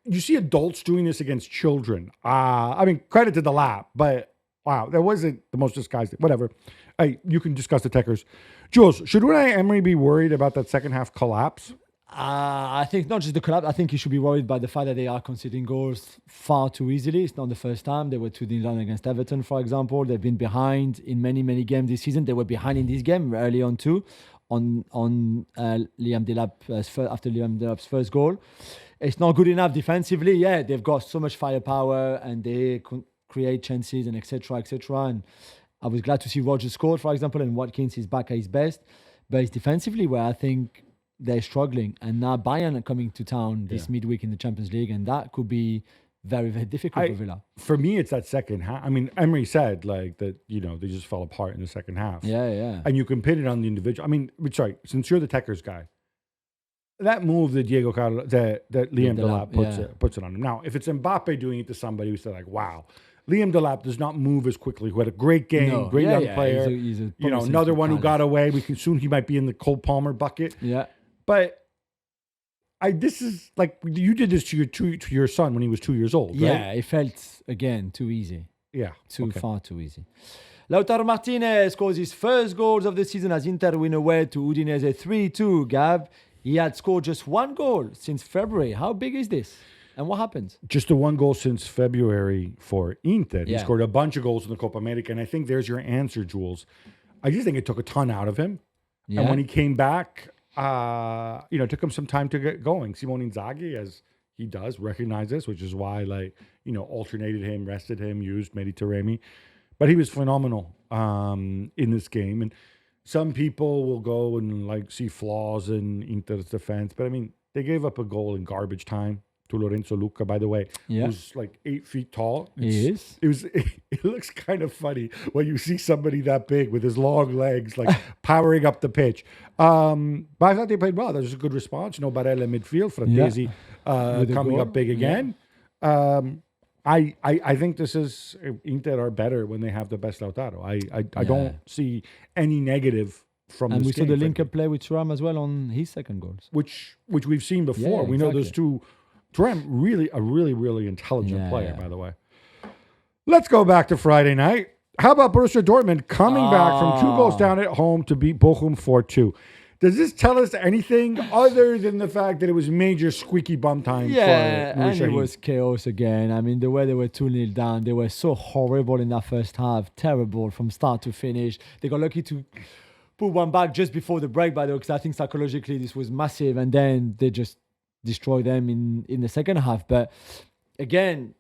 you see adults doing this against children. I mean, credit to Delap, but wow, that wasn't the most disguised thing. Whatever. Hey, you can discuss the Techers. Jules, should Unai Emery be worried about that second half collapse? I think not just the collapse. I think you should be worried by the fact that they are conceding goals far too easily. It's not the first time. They were 2-0 down against Everton, for example. They've been behind in many, many games this season. They were behind in this game early on too, on Liam Delap after Liam Delap's first goal. It's not good enough defensively. Yeah, they've got so much firepower and they create chances and etc. And I was glad to see Rodgers scored, for example, and Watkins is back at his best. But it's defensively where I think they're struggling. And now Bayern are coming to town this midweek in the Champions League, and that could be very, very difficult for Villa. For me, it's that second half. I mean, Emery said like that, you know, they just fell apart in the second half. Yeah. And you can pin it on the individual. I mean, sorry, since you're the Techers guy, that move that Diego Carlos, that Liam Delap puts it on him. Now, if it's Mbappe doing it to somebody who's like, wow, Liam Delap does not move as quickly. Who had a great game, great young player. He's a you know, another one who got away. Soon he might be in the Cole Palmer bucket. Yeah. But this is like you did this to your son when he was 2 years old, right? Yeah, it felt again too easy. Yeah, far too easy. Lautaro Martinez scores his first goals of the season as Inter win away to Udinese 3-2. Gab, he had scored just one goal since February. How big is this? And what happens? Just the one goal since February for Inter. He Yeah. scored a bunch of goals in the Copa America, and I think there's your answer, Jules. I just think it took a ton out of him. Yeah. And when he came back, it took him some time to get going. Simone Inzaghi, as he does, recognized this, which is why, alternated him, rested him, used Mehdi Taremi. But he was phenomenal in this game. And some people will go and see flaws in Inter's defense. But I mean, they gave up a goal in garbage time to Lorenzo Lucca, by the way, who's 8 feet tall. He is. It looks kind of funny when you see somebody that big with his long legs, powering up the pitch. But I thought they played well. That was a good response. Barella midfield, Frattesi coming up big again. I think this is Inter are better when they have the best Lautaro. I don't see any negative from and this we game, saw the link frankly. up play with Thuram as well on his second goals. Which we've seen before. Yeah, we know those exactly. two. Thuram, really intelligent player, Yeah. by the way. Let's go back to Friday night. How about Borussia Dortmund coming back from 2 goals down at home to beat Bochum 4-2? Does this tell us anything other than the fact that it was major squeaky bum time for And Nuri it Sahin? was chaos again. I mean, the way they were 2-0 down, they were so horrible in that first half. Terrible from start to finish. They got lucky to put one back just before the break, by the way, because I think psychologically this was massive. And then they just destroyed them in the second half. But again,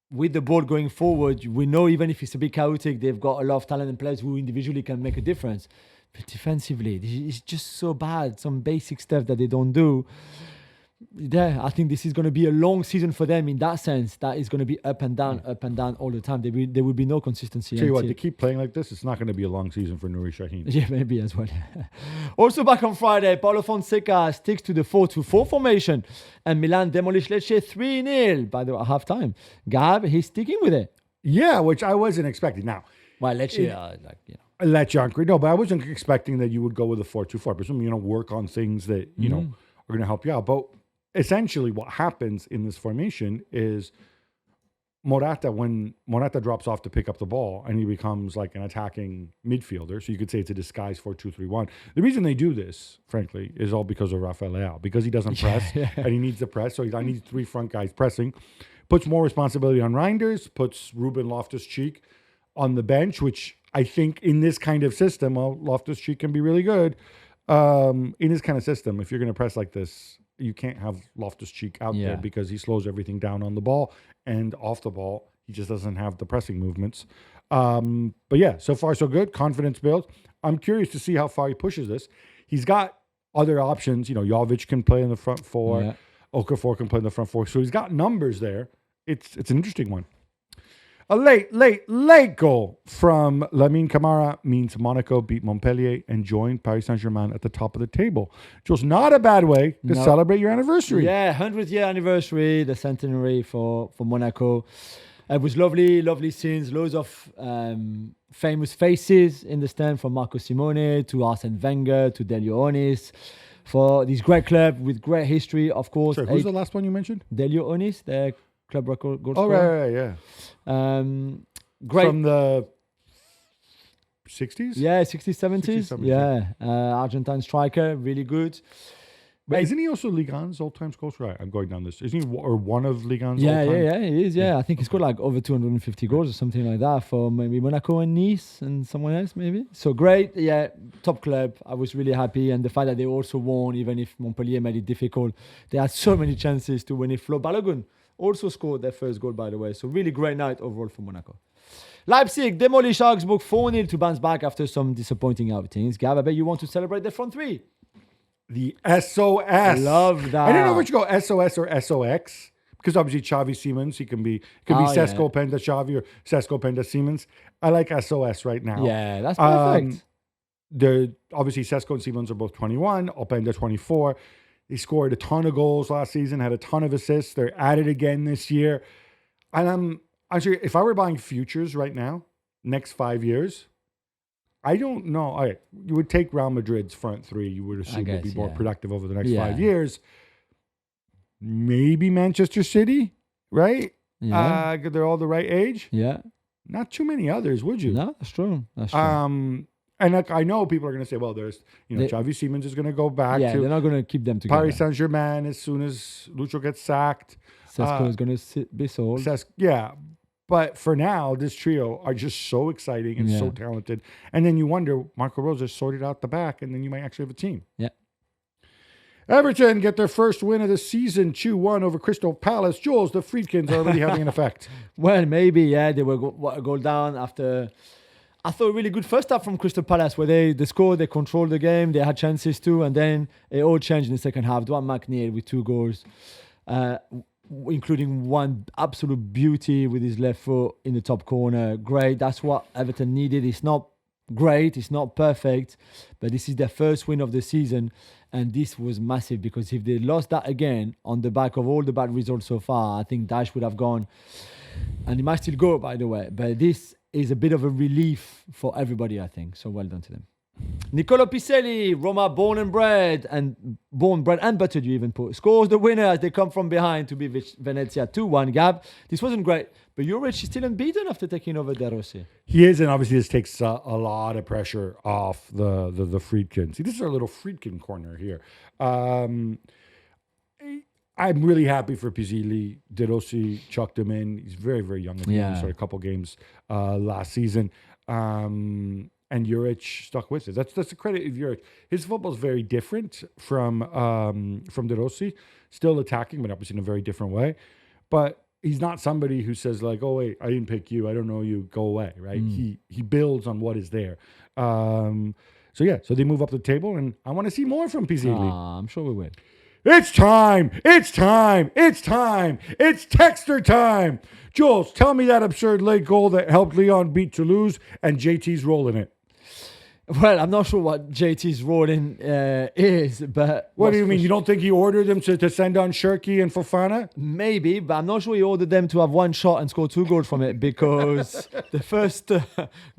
with the ball going forward, we know even if it's a bit chaotic, they've got a lot of talent and players who individually can make a difference. But defensively, it's just so bad. Some basic stuff that they don't do. Yeah, I think this is going to be a long season for them in that sense. That is going to be up and down all the time. There will be no consistency. Tell you what, they keep playing like this, it's not going to be a long season for Nuri Sahin. Yeah, maybe as well. Also back on Friday, Paulo Fonseca sticks to the 4-2-4 formation and Milan demolish Lecce 3-0 by the half-time. Gab, he's sticking with it. Yeah, which I wasn't expecting. Now, Well, Lecce, Lecce, no, but I wasn't expecting that you would go with a 4-2-4. Presumably, work on things that, are going to help you out. But essentially what happens in this formation is when Morata drops off to pick up the ball and he becomes like an attacking midfielder, so you could say it's a disguise 4-2-3-1. The reason they do this, frankly, is all because of Rafael Leao, because he doesn't press and he needs to press. So I need 3 front guys pressing. Puts more responsibility on Reinders, puts Ruben Loftus-Cheek on the bench, which I think in this kind of system, Loftus-Cheek can be really good. In this kind of system, if you're going to press like this, you can't have Loftus-Cheek out there because he slows everything down on the ball, and off the ball, he just doesn't have the pressing movements. But yeah, so far so good. Confidence built. I'm curious to see how far he pushes this. He's got other options. Jovic can play in the front 4. Yeah. Okafor can play in the front 4. So he's got numbers there. It's an interesting one. A late goal from Lamine Camara means Monaco beat Montpellier and joined Paris Saint-Germain at the top of the table. Just not a bad way to celebrate your anniversary. Yeah, 100th year anniversary, the centenary for Monaco. It was lovely scenes, loads of famous faces in the stand, from Marco Simone to Arsene Wenger to Delio Onis, for this great club with great history, of course. Sorry, who's the last one you mentioned? Delio Onis, the club record goal scorer. Right, yeah. Great. From the 60s? Yeah, 60s, 70s. Yeah. Argentine striker, really good. But isn't he also Ligue 1's all-time goal scorer? I'm going down this. Isn't he or one of Ligue 1's all-time? Yeah, he is, I think he's got like over 250 goals or something like that for maybe Monaco and Nice and someone else maybe. So great, top club. I was really happy. And the fact that they also won, even if Montpellier made it difficult, they had so many chances to win it. Flo Balogun also scored their first goal, by the way. So really great night overall for Monaco. Leipzig demolish Augsburg 4-0 to bounce back after some disappointing outings. Gab, I bet you want to celebrate the front 3. The SOS. I love that. I don't know if you go SOS or SOX, because obviously Xavi Simons, he can be Sesko Penda Xavi or Sesko Penda Simons. I like SOS right now. Yeah, that's perfect. Obviously Sesko and Simons are both 21, Openda 24. They scored a ton of goals last season, had a ton of assists. They're at it again this year. And I'm sure if I were buying futures right now, next 5 years, I don't know. All right, you would take Real Madrid's front 3. You would assume would be more productive over the next 5 years. Maybe Manchester City, right? Yeah. They're all the right age. Yeah. Not too many others, would you? No, that's true. And I know people are going to say, well, there's, Xavi Simons is going to go back to... Yeah, they're not going to keep them together. Paris Saint-Germain as soon as Lucho gets sacked. Sesko is going to be sold. But for now, this trio are just so exciting and so talented. And then you wonder, Marco Rose has sorted out the back, and then you might actually have a team. Yeah. Everton get their first win of the season, 2-1 over Crystal Palace. Jules, the Friedkins are already having an effect. Well, maybe, they were a goal down after... I thought a really good first half from Crystal Palace, where they scored, they controlled the game, they had chances too, and then it all changed in the second half. Dwight McNeil with 2 goals, including one absolute beauty with his left foot in the top corner. Great, that's what Everton needed. It's not great, it's not perfect, but this is their first win of the season, and this was massive, because if they lost that again on the back of all the bad results so far, I think Daesh would have gone, and he might still go, by the way, but this is a bit of a relief for everybody, I think. So well done to them. Nicolo Piselli, Roma born and bred and buttered, you even put, scores the winner as they come from behind to beat Venezia 2-1. Gab, this wasn't great, but Juric is still unbeaten after taking over De Rossi. He is, and obviously this takes a lot of pressure off the Friedkin. See, this is our little Friedkin corner here. I'm really happy for Piselli. De Rossi chucked him in. He's very, very young. He started a couple games last season. And Juric stuck with it. That's the credit of Juric. His football's very different from De Rossi. Still attacking, but obviously in a very different way. But he's not somebody who says like, "Oh wait, I didn't pick you. I don't know you. Go away." Right? He builds on what is there. So they move up the table, and I want to see more from Piselli. I'm sure we will. It's time. It's Texter time. Jules, tell me that absurd late goal that helped Lyon beat Toulouse and JT's role in it. Well, I'm not sure what JT's role in is, but... What do you mean? You don't think he ordered them to send on Shirky and Fofana? Maybe, but I'm not sure he ordered them to have one shot and score 2 goals from it, because the first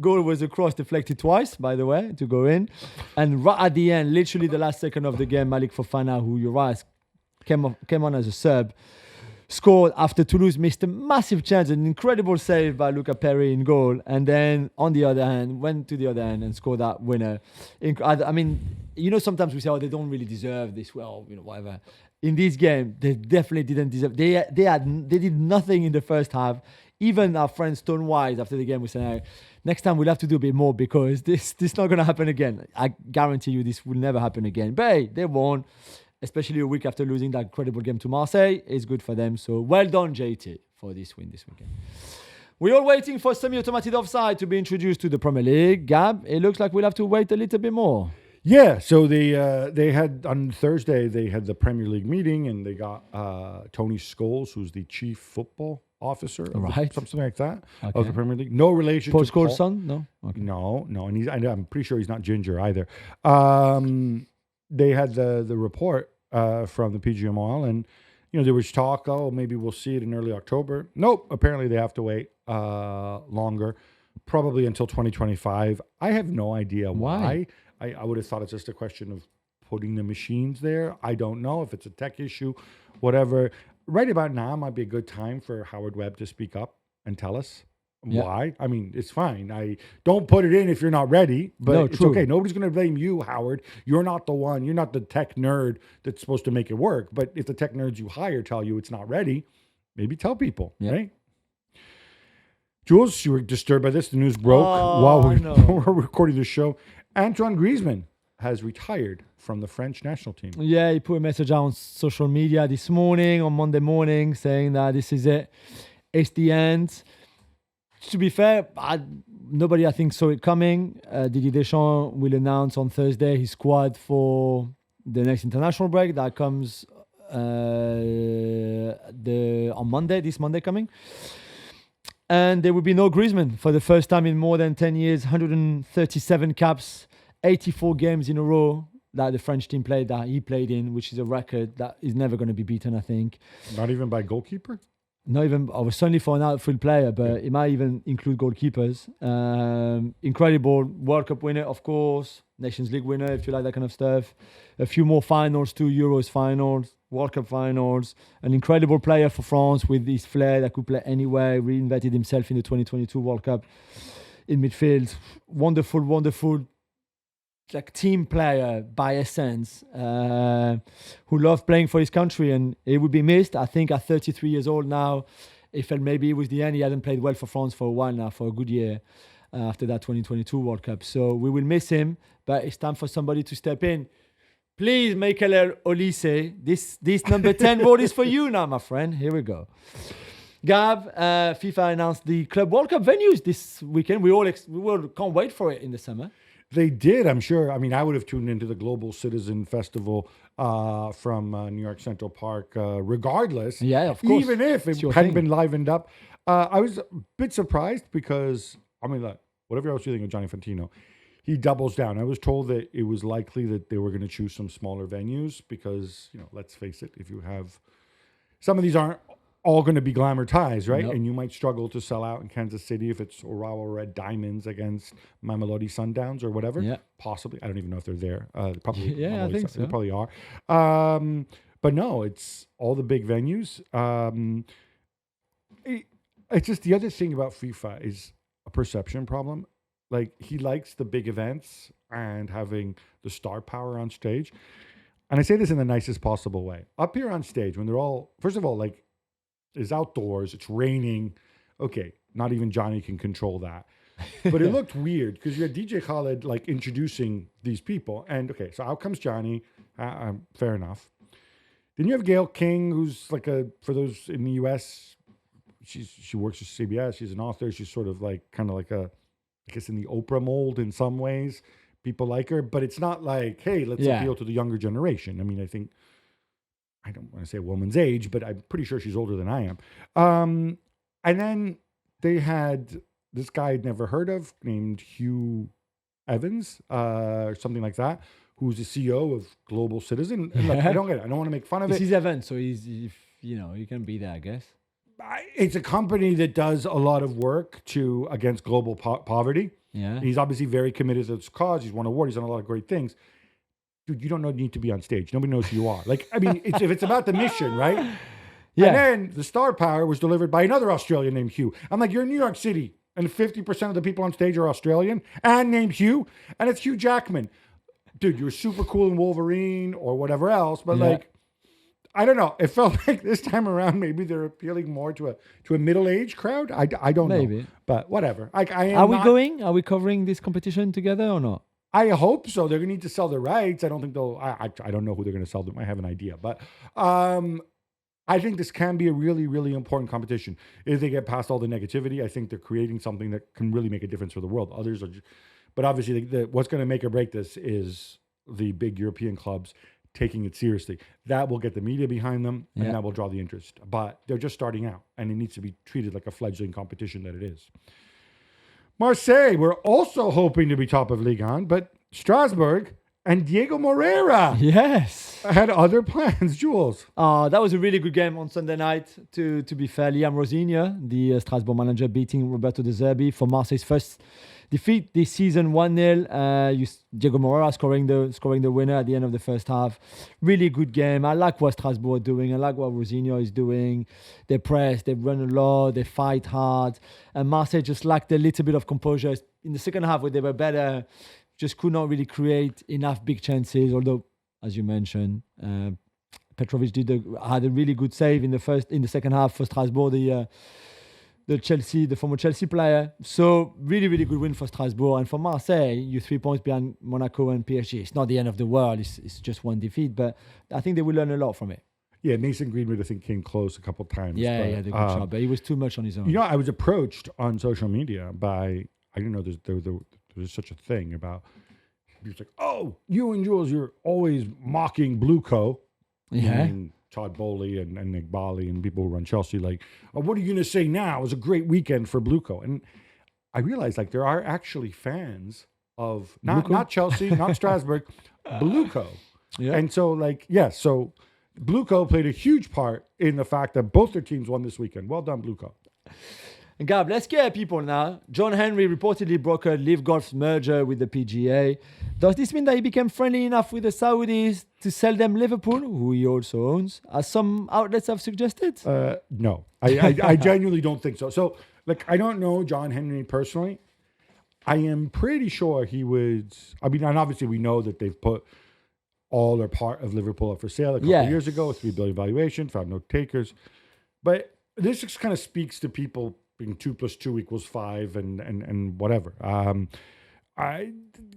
goal was a cross deflected twice, by the way, to go in. And right at the end, literally the last second of the game, Malik Fofana, who you're right, came on as a sub, scored after Toulouse missed a massive chance, an incredible save by Luca Perry in goal, and then on the other hand went to the other end and scored that winner. I mean, sometimes we say, oh, they don't really deserve this, well, whatever. In this game, they definitely didn't deserve. They did nothing in the first half. Even our friend Stone Wise after the game was saying, next time we'll have to do a bit more because this not going to happen again. I guarantee you this will never happen again. But hey, they won, especially a week after losing that incredible game to Marseille. It's good for them. So well done, JT, for this win this weekend. We're all waiting for semi-automated offside to be introduced to the Premier League. Gab, it looks like we'll have to wait a little bit more. Yeah, so they had on Thursday they had the Premier League meeting and they got Tony Scholes, who's the chief football officer, something like that, of the Premier League. No relation to Paul. Son? No? Okay. No, and I'm pretty sure he's not ginger either. They had the report from the PGMOL, and there was talk, maybe we'll see it in early October. Nope, apparently they have to wait longer, probably until 2025. I have no idea why. I would have thought it's just a question of putting the machines there. I don't know if it's a tech issue, whatever. Right about now might be a good time for Howard Webb to speak up and tell us why. I mean, it's fine. I don't put it in if you're not ready, but it's okay. Nobody's going to blame you, Howard. You're not the one. You're not the tech nerd that's supposed to make it work. But if the tech nerds you hire tell you it's not ready, maybe tell people, right? Jules, you were disturbed by this. The news broke while we're recording the show. Antoine Griezmann has retired from the French national team. Yeah, he put a message out on social media this morning, on Monday morning, saying that this is it. It's the end. To be fair, nobody, I think, saw it coming. Didier Deschamps will announce on Thursday his squad for the next international break. That comes on Monday, this Monday coming. And there will be no Griezmann for the first time in more than 10 years. 137 caps, 84 games in a row that the French team played, that he played in, which is a record that is never going to be beaten, I think. Not even by goalkeeper? Not even, I was certainly for an outfield player, but it might even include goalkeepers. Incredible World Cup winner, of course. Nations League winner, if you like that kind of stuff. A few more finals, 2 Euros finals, World Cup finals. An incredible player for France with his flair that could play anywhere. Reinvented himself in the 2022 World Cup in midfield. Wonderful like team player by essence, who loved playing for his country, and it would be missed. I think at 33 years old now, it felt maybe it was the end. He hadn't played well for France for a while now, for a good year after that 2022 World Cup. So we will miss him, but it's time for somebody to step in. Please, Michael Olise, this number 10 vote is for you now, my friend. Here we go. Gab, FIFA announced the Club World Cup venues this weekend. We all can't wait for it in the summer. They did, I'm sure. I mean, I would have tuned into the Global Citizen Festival from New York Central Park regardless. Yeah, of course. Even if it hadn't been livened up. I was a bit surprised because, I mean, look, whatever else you think of Gianni Infantino, he doubles down. I was told that it was likely that they were going to choose some smaller venues because, let's face it, if you have... Some of these aren't all going to be glamour ties, right? Nope. And you might struggle to sell out in Kansas City if it's Urawa Red Diamonds against Mamelodi Sundowns or whatever. Yeah. Possibly. I don't even know if they're there. Probably. Yeah, I think so. They probably are. But no, it's all the big venues. It's just the other thing about FIFA is a perception problem. Like, he likes the big events and having the star power on stage. And I say this in the nicest possible way. Up here on stage, when they're all, first of all, like, it's outdoors, it's raining. Okay, not even Johnny can control that. But it looked weird because you had DJ Khaled like introducing these people. And okay, so out comes Johnny. Fair enough. Then you have Gail King, who's like for those in the US, she works at CBS. She's an author. She's sort of like kind of like I guess in the Oprah mold in some ways. People like her, but it's not like, hey, let's appeal to the younger generation. I mean, I don't want to say a woman's age, but I'm pretty sure she's older than I am. And then they had this guy I'd never heard of named Hugh Evans, or something like that, who's the CEO of Global Citizen. And look, I don't get it. I don't want to make fun of it. He's Evans, so he can be there, I guess. It's a company that does a lot of work against global poverty. Yeah. He's obviously very committed to this cause. He's won awards. He's done a lot of great things. Dude, you don't need to be on stage. Nobody knows who you are. Like, I mean, if it's about the mission, right? Yeah. And then the star power was delivered by another Australian named Hugh. I'm like, you're in New York City, and 50% of the people on stage are Australian and named Hugh, and it's Hugh Jackman. Dude, you were super cool in Wolverine or whatever else, but like, I don't know. It felt like this time around, maybe they're appealing more to a middle-aged crowd. I don't know, but whatever. Are we going? Are we covering this competition together or not? I hope so. They're going to need to sell the rights. I don't think they'll. I don't know who they're going to sell them. I have an idea, but I think this can be a really, really important competition if they get past all the negativity. I think they're creating something that can really make a difference for the world. Others are, but obviously, what's going to make or break this is the big European clubs taking it seriously. That will get the media behind them, and that will draw the interest. But they're just starting out, and it needs to be treated like a fledgling competition that it is. Marseille, we're also hoping to be top of Ligue 1, but Strasbourg and Diego Moreira had other plans. Jules. That was a really good game on Sunday night, to be fair. Liam Rosigne, the Strasbourg manager, beating Roberto De Zerbi for Marseille's first defeat this season, 1-0. Diego Moreira scoring the winner at the end of the first half. Really good game. I like what Strasbourg are doing. I like what Rosigne is doing. They press, they run a lot, they fight hard. And Marseille just lacked a little bit of composure in the second half, where they were better. Just could not really create enough big chances. Although, as you mentioned, Petrovic had a really good save in the second half for Strasbourg. The former Chelsea player. So really, really good win for Strasbourg. And for Marseille, you're 3 points behind Monaco and PSG. It's not the end of the world. It's just one defeat, but I think they will learn a lot from it. Yeah, Mason Greenwood, I think, came close a couple times. Yeah, did a good job, but he was too much on his own. You know, I was approached on social media by, I didn't know there's such a thing about, it's like, oh, you and Jules, you're always mocking Blueco. And Todd Bowley and Nick Bali and people who run Chelsea, like, oh, what are you going to say now? It was a great weekend for Blueco. And I realized, like, there are actually fans of, not Chelsea, not Strasbourg, Blueco. Yeah. And so, like, so Blueco played a huge part in the fact that both their teams won this weekend. Well done, Blueco. And Gab, let's scare people now. John Henry reportedly brokered Live Golf's merger with the PGA. Does this mean that he became friendly enough with the Saudis to sell them Liverpool, who he also owns, as some outlets have suggested? No, I genuinely don't think so. So, like, I don't know John Henry personally. I am pretty sure he would. I mean, and obviously we know that they've put all or part of Liverpool up for sale a couple of years ago, $3 billion valuation, found no takers. But this just kind of speaks to people being 2 + 2 = 5 and whatever.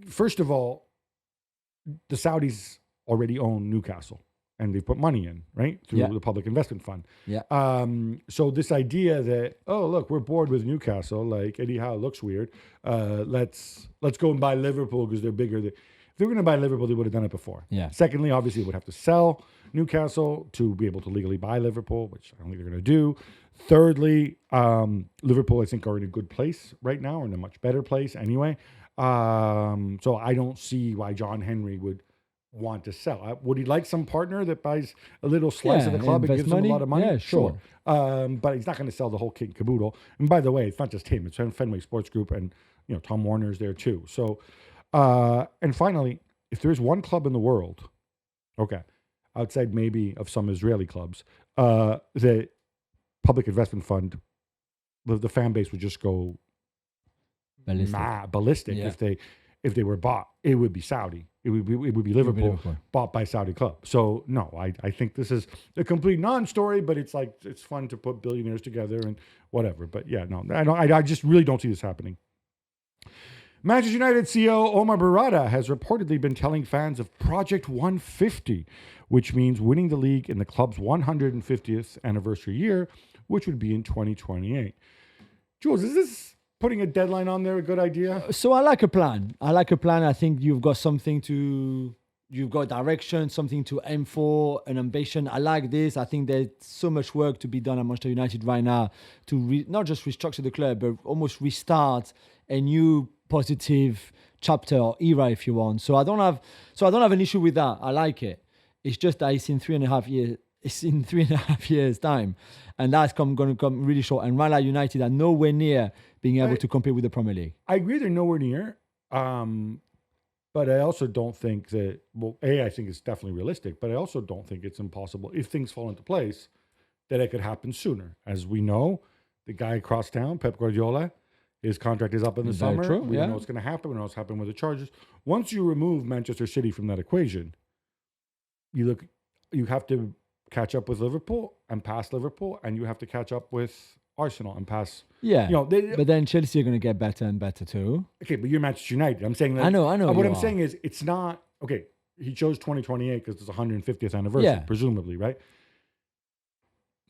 First of all, the Saudis already own Newcastle, and they put money in, right, through the Public Investment Fund. So this idea that, oh, look, we're bored with Newcastle, like, Eddie Howe looks weird. Let's go and buy Liverpool because they're bigger. If they were going to buy Liverpool, they would have done it before. Secondly, obviously, they would have to sell Newcastle to be able to legally buy Liverpool, which I don't think they're going to do. Thirdly, Liverpool, I think, are in a good place right now, or in a much better place anyway. So I don't see why John Henry would want to sell. Would he like some partner that buys a little slice of the club and gives him a lot of money? Yeah, sure. But he's not going to sell the whole kit and caboodle. And by the way, it's not just him. It's Fenway Sports Group, and Tom Warner's there too. So, and finally, if there's one club in the world, outside maybe of some Israeli clubs, the Public Investment Fund, the fan base would just go ballistic if they were bought. It would be Saudi. It would be Liverpool bought by Saudi club. So no, I think this is a complete non-story, but it's like, it's fun to put billionaires together and whatever. But yeah, no, I just really don't see this happening. Manchester United CEO Omar Barada has reportedly been telling fans of Project 150, which means winning the league in the club's 150th anniversary year, which would be in 2028. Jules, is this putting a deadline on there a good idea? So I like a plan. I think you've got you've got direction, something to aim for, an ambition. I like this. I think there's so much work to be done at Manchester United right now to not just restructure the club, but almost restart a new positive chapter or era, if you want. So I don't have an issue with that. I like it. It's just that it's in 3.5 years. It's in 3.5 years' time, and that's going to come really short. And right now, United are nowhere near being able to compete with the Premier League. I agree they're nowhere near, but I also don't think that. Well, I think it's definitely realistic, but I also don't think it's impossible if things fall into place that it could happen sooner. As we know, the guy across town, Pep Guardiola, his contract is up in the Very summer. true, We yeah. don't know what's going to happen. We don't know what's happening with the Chargers. Once you remove Manchester City from that equation, you have to catch up with Liverpool and pass Liverpool, and you have to catch up with Arsenal and pass. Yeah. You know, But then Chelsea are going to get better and better too. okay, but you're Manchester United. I'm saying that. I know. What you I'm are. saying is, it's not okay. He chose 2028 because it's 150th anniversary, Yeah. presumably, right?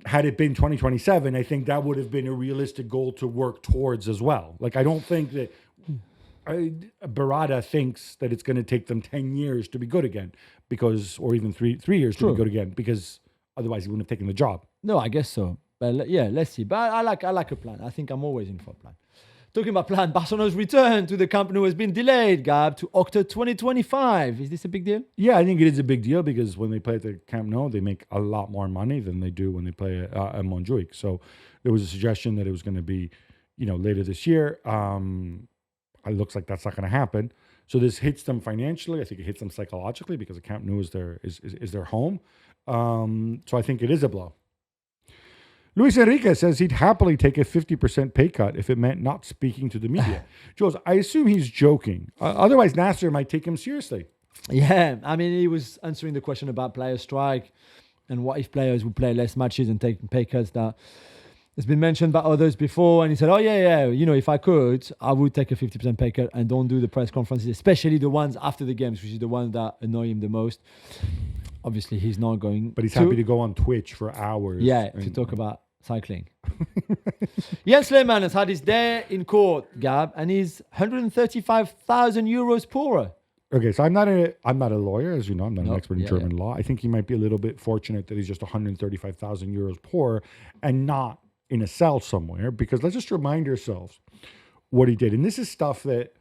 Had it been 2027, I think that would have been a realistic goal to work towards as well. Like, I don't think that Barada thinks that it's going to take them 10 years to be good again, or even three years to be good again, because otherwise he wouldn't have taken the job. No, I guess so. But yeah, let's see. But I like a plan. I think I'm always in for a plan. Talking about plan, Barcelona's return to the Camp Nou has been delayed, Gab, to October 2025. Is this a big deal? Yeah, I think it is a big deal because when they play at the Camp Nou, they make a lot more money than they do when they play at Montjuic. So there was a suggestion that it was going to be, later this year. It looks like that's not going to happen. So this hits them financially. I think it hits them psychologically because the Camp Nou is their home. So I think it is a blow. Luis Enrique says he'd happily take a 50% pay cut if it meant not speaking to the media. Jules, I assume he's joking. Otherwise, Nasser might take him seriously. Yeah, I mean, he was answering the question about player strike and what if players would play less matches and take pay cuts. That has been mentioned by others before. And he said, if I could, I would take a 50% pay cut and don't do the press conferences, especially the ones after the games, which is the ones that annoy him the most. Obviously, he's not going But he's happy to go on Twitch for hours. Yeah, to talk about cycling. Jens Lehmann has had his day in court, Gab, and he's 135,000 euros poorer. Okay, so I'm not a lawyer, as you know. I'm not an expert in German law. I think he might be a little bit fortunate that he's just 135,000 euros poorer and not in a cell somewhere, because let's just remind ourselves what he did. And this is stuff that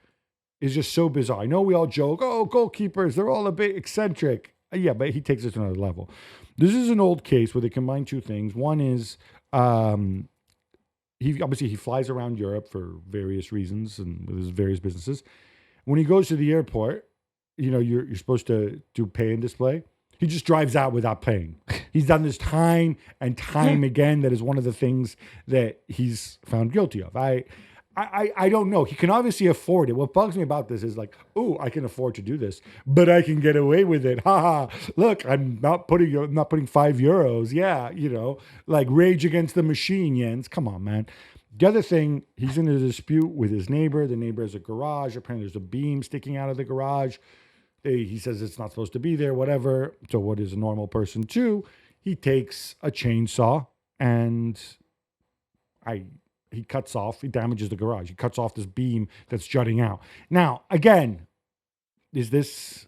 is just so bizarre. I know we all joke, goalkeepers, they're all a bit eccentric. Yeah, but he takes it to another level. This is an old case where they combine two things. One is he flies around Europe for various reasons and with his various businesses. When he goes to the airport, you're supposed to do pay and display. He just drives out without paying. He's done this time and time again. That is one of the things that he's found guilty of. I don't know. He can obviously afford it. What bugs me about this is like, I can afford to do this, but I can get away with it. Ha ha! Look, I'm not putting €5. Yeah, like Rage Against the Machine, Jens. Come on, man. The other thing, he's in a dispute with his neighbor. The neighbor has a garage. Apparently, there's a beam sticking out of the garage. He says it's not supposed to be there, whatever. So what is a normal person do? He takes a chainsaw and he damages the garage. He cuts off this beam that's jutting out. Now, again, is this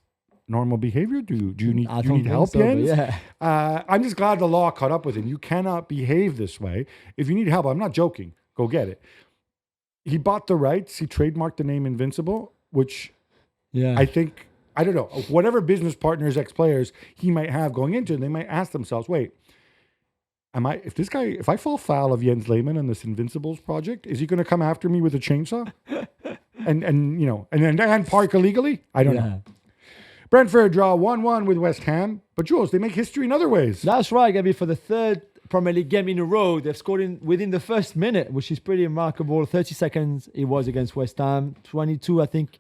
normal behavior? Do you need help, Jens? Yeah. I'm just glad the law caught up with him. You cannot behave this way. If you need help, I'm not joking. Go get it. He bought the rights. He trademarked the name Invincible, which I think, I don't know, whatever business partners, ex-players he might have going into it, they might ask themselves, wait, if I fall foul of Jens Lehmann and this Invincibles project, is he going to come after me with a chainsaw and park illegally? I don't know. Brentford draw 1-1 with West Ham, but Jules, they make history in other ways. That's right, Gabby. For the third Premier League game in a row, they've scored within the first minute, which is pretty remarkable. 30 seconds it was against West Ham, 22, I think,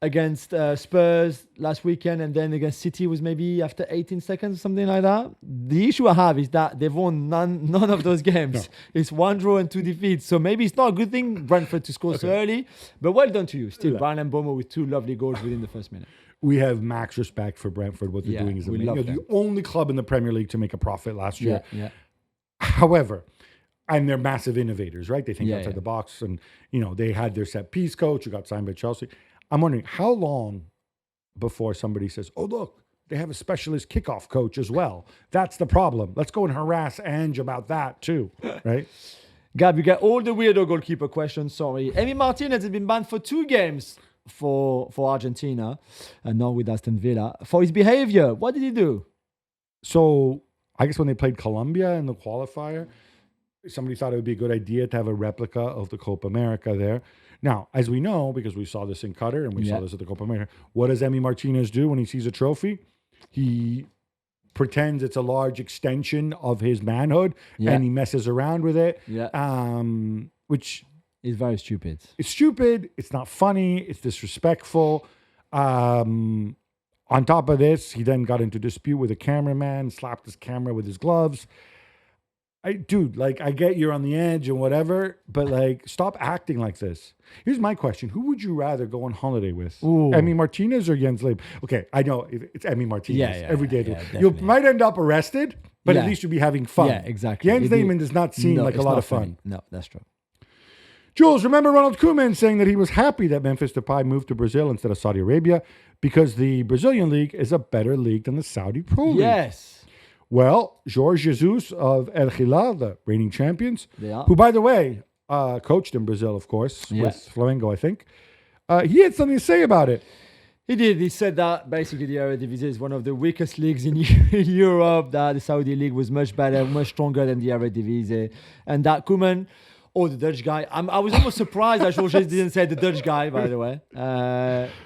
against Spurs last weekend, and then against City was maybe after 18 seconds, something like that. The issue I have is that they've won none of those games. No. It's 1 draw and 2 defeats. So maybe it's not a good thing, Brentford, to score so early, but well done to you. Still, Brian and Bomo with 2 lovely goals within the first minute. We have max respect for Brentford. What they're doing is amazing. The only club in the Premier League to make a profit last year. Yeah. However, and they're massive innovators, right? They think outside the box, and they had their set piece coach who got signed by Chelsea. I'm wondering how long before somebody says, "Oh, look, they have a specialist kickoff coach as well." That's the problem. Let's go and harass Ange about that too, right? Gab, you get all the weirdo goalkeeper questions. Sorry, Emi Martinez has been banned for 2 games for Argentina, and not with Aston Villa, for his behavior. What did he do? So I guess when they played Colombia in the qualifier, somebody thought it would be a good idea to have a replica of the Copa America there. Now, as we know, because we saw this in Qatar and we saw this at the Copa America, what does Emi Martinez do when he sees a trophy? He pretends it's a large extension of his manhood, and he messes around with it. Which is very stupid. It's stupid. It's not funny. It's disrespectful. On top of this, he then got into dispute with a cameraman, slapped his camera with his gloves. Dude, like, I get you're on the edge and whatever, but like, stop acting like this. Here's my question. Who would you rather go on holiday with? Emi Martinez or Jens Lehmann? Okay, I know it's Emi Martinez every day. You might end up arrested, but at least you'll be having fun. Yeah, exactly. Jens Lehmann does not seem like a lot of fun. No, that's true. Jules, remember Ronald Koeman saying that he was happy that Memphis Depay moved to Brazil instead of Saudi Arabia because the Brazilian league is a better league than the Saudi Pro League. Yes. Well, Jorge Jesus of El Hilal, the reigning champions, who, by the way, coached in Brazil, of course, with Flamengo, I think, he had something to say about it. He did. He said that basically the Eredivisie is one of the weakest leagues in Europe, that the Saudi league was much better, much stronger than the Eredivisie, and that Koeman, the Dutch guy. I was almost surprised that Jorge didn't say the Dutch guy, by the way.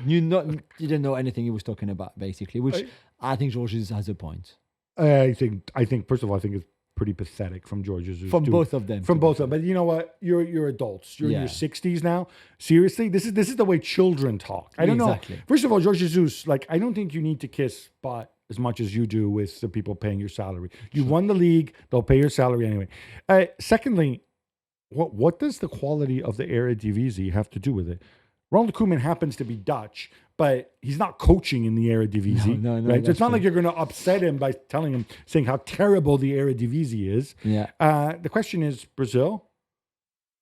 He didn't know anything he was talking about, basically, which I think Jorge has a point. I think first of all, I think it's pretty pathetic from Jorge Jesus. From both of them. From both of them. But you know what? You're adults. You're in your 60s now. Seriously, this is the way children talk. I don't know. First of all, Jorge Jesus, like, I don't think you need to kiss butt as much as you do with the people paying your salary. You won the league, they'll pay your salary anyway. Secondly, what does the quality of the Eredivisie have to do with it? Ronald Koeman happens to be Dutch, but he's not coaching in the Eredivisie. No, right? So it's not like you're going to upset him by saying how terrible the Eredivisie is. Yeah. The question is Brazil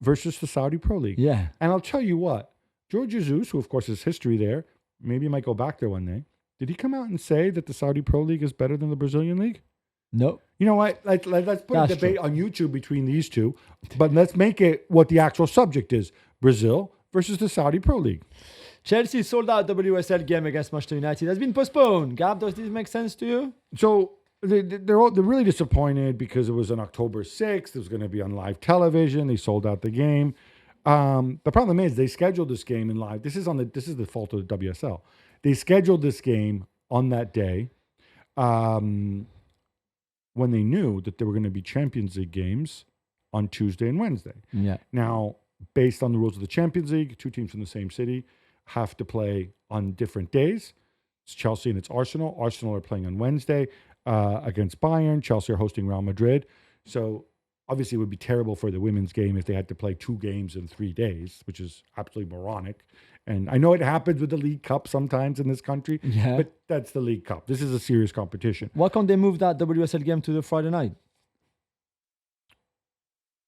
versus the Saudi Pro League. Yeah. And I'll tell you what, Jorge Jesus, who of course has history there, maybe might go back there one day. Did he come out and say that the Saudi Pro League is better than the Brazilian league? No. You know what? Let's put a debate on YouTube between these two, but let's make it what the actual subject is: Brazil versus the Saudi Pro League. Chelsea sold out WSL game against Manchester United. Has been postponed. Gab, does this make sense to you? So they're really disappointed because it was on October 6th. It was going to be on live television. They sold out the game. The problem is they scheduled this game in live. This is the fault of the WSL. They scheduled this game on that day when they knew that there were going to be Champions League games on Tuesday and Wednesday. Yeah. Now, based on the rules of the Champions League, two teams from the same city have to play on different days. It's Chelsea and it's Arsenal. Arsenal are playing on Wednesday against Bayern. Chelsea are hosting Real Madrid. So obviously it would be terrible for the women's game if they had to play 2 games in 3 days, which is absolutely moronic. And I know it happens with the League Cup sometimes in this country, but that's the League Cup. This is a serious competition. Why can't they move that WSL game to the Friday night?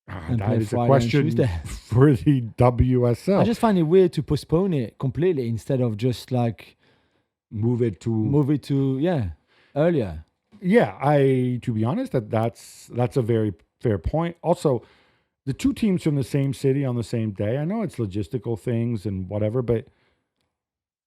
That is a question for the WSL. I just find it weird to postpone it completely instead of just like move it to earlier. Yeah, to be honest, that's a very fair point. Also, the two teams from the same city on the same day. I know it's logistical things and whatever, but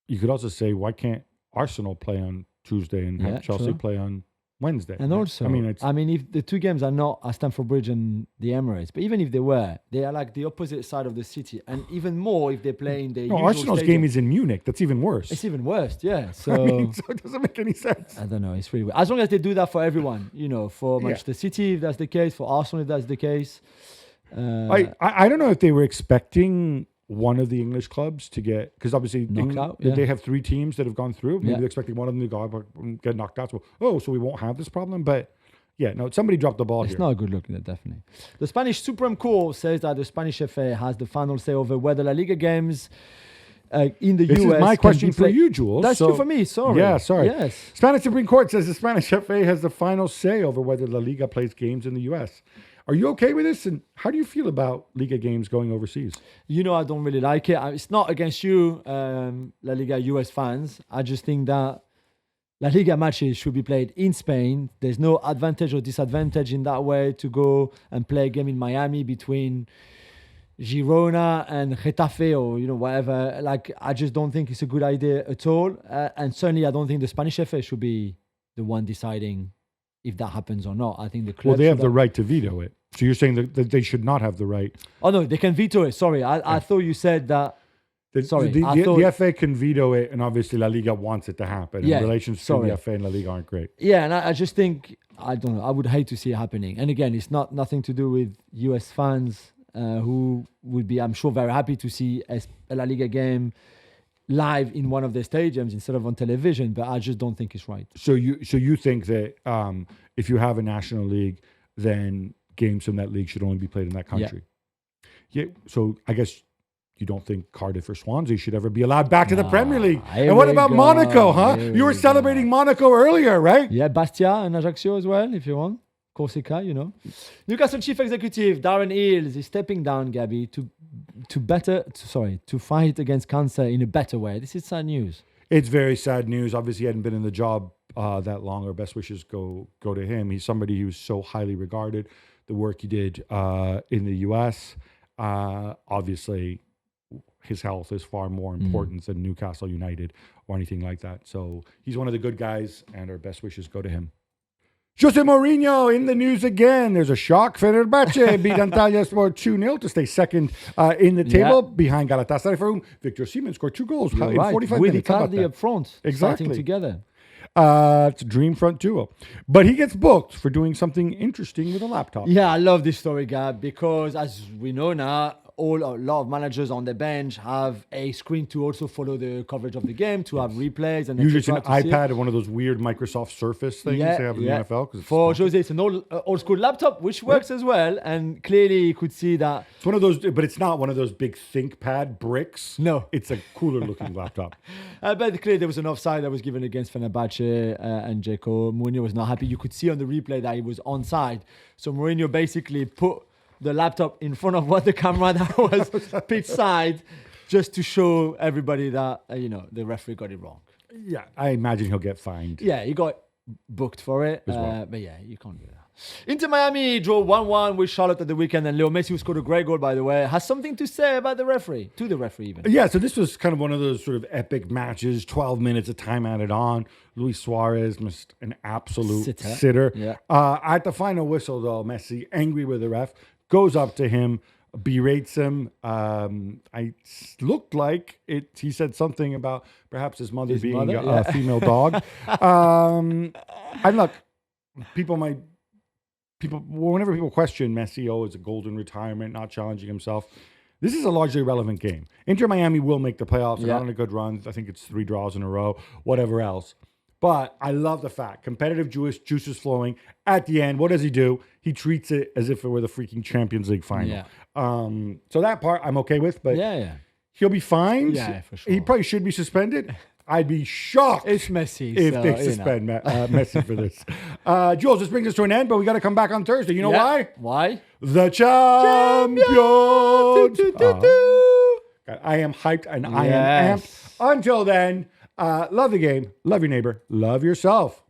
you could also say, why can't Arsenal play on Tuesday and have Chelsea play on Wednesday? And also, I mean, if the two games are not at Stamford Bridge and the Emirates, but even if they were, they are like the opposite side of the city, and even more if they play in the usual Arsenal's stadium. game is in Munich. That's even worse. It's even worse, yeah. So, so it doesn't make any sense. I don't know. It's really weird. As long as they do that for everyone, for Manchester City, if that's the case, for Arsenal, if that's the case. I don't know if they were expecting one of the English clubs to get, because obviously they have 3 teams that have gone through. Maybe they're expecting one of them to go out and get knocked out. So we won't have this problem. But somebody dropped the ball here. It's not a good look, definitely. The Spanish Supreme Court says that the Spanish FA has the final say over whether La Liga games in the US. This is my question for you, Jules. That's you for me, sorry. Yeah, sorry. Yes. Spanish Supreme Court says the Spanish FA has the final say over whether La Liga plays games in the US. Are you okay with this? And how do you feel about Liga games going overseas? I don't really like it. It's not against you, La Liga US fans. I just think that La Liga matches should be played in Spain. There's no advantage or disadvantage in that way to go and play a game in Miami between Girona and Getafe or, whatever. Like, I just don't think it's a good idea at all. And certainly I don't think the Spanish FA should be the one deciding if that happens or not. I think the club. Well, they have the right to veto it. So you're saying that they should not have the right. Oh no, they can veto it. Sorry, I thought you said that The FA can veto it, and obviously La Liga wants it to happen. And relations between the FA and La Liga aren't great. Yeah, and I just think, I don't know, I would hate to see it happening. And again, it's nothing to do with US fans who would be, I'm sure, very happy to see a La Liga game live in one of their stadiums instead of on television, but I just don't think it's right. So you think that if you have a national league, then games from that league should only be played in that country? Yeah. So I guess you don't think Cardiff or Swansea should ever be allowed back to the Premier League. And what about Monaco, huh? You were celebrating Monaco earlier, right? Yeah, Bastia and Ajaccio as well, if you want. Corsica, you know. Newcastle chief executive Darren Eales is stepping down, Gabby, to fight against cancer in a better way. This is sad news. It's very sad news. Obviously, he hadn't been in the job that long. Our best wishes go to him. He's somebody who's so highly regarded. The work he did in the US, obviously, his health is far more important than Newcastle United or anything like that. So he's one of the good guys, and our best wishes go to him. Jose Mourinho in the news again. There's a shock. Fenerbahce beat Antalyaspor 2-0 to stay second in the table behind Galatasaray, for whom Victor Osimhen scored 2 goals in 45 with minutes. With Icardi up front, exactly. Starting together. It's a dream front duo. But he gets booked for doing something interesting with a laptop. Yeah, I love this story, Gab, because as we know now, a lot of managers on the bench have a screen to also follow the coverage of the game, to have replays. And usually it's an iPad or one of those weird Microsoft Surface things they have in the NFL. For Jose, it's an old school laptop, which works as well. And clearly you could see that. It's one of those, but it's not one of those big ThinkPad bricks. No. It's a cooler looking laptop. But clearly there was an offside that was given against Fenerbahce and Dzeko. Mourinho was not happy. You could see on the replay that he was onside. So Mourinho basically put the laptop in front of what the camera that was pitch side, just to show everybody that the referee got it wrong. Yeah, I imagine he'll get fined. Yeah, he got booked for it. Well. But yeah, you can't do that. Inter Miami draw 1-1 with Charlotte at the weekend, and Leo Messi, who scored a great goal, by the way, has something to say about the referee, to the referee even. Yeah, so this was kind of one of those sort of epic matches, 12 minutes of time added on. Luis Suarez missed an absolute sitter. Yeah. At the final whistle, though, Messi, angry with the ref, goes up to him, berates him. I looked like it. He said something about perhaps his mother being a female dog. And look, whenever people question Messi, it's a golden retirement, not challenging himself. This is a largely irrelevant game. Inter Miami will make the playoffs. They're not on a good run. I think it's 3 draws in a row, whatever else. But I love the fact, competitive juices flowing. At the end, what does he do? He treats it as if it were the freaking Champions League final. Yeah. So that part I'm okay with, but he'll be fined. Yeah, for sure. He probably should be suspended. I'd be shocked it's Messi, if they suspend Messi for this. Jules, this brings us to an end, but we got to come back on Thursday. You know why? Why? The champions! I am hyped and I am amped. Until then, love the game, love your neighbor, love yourself.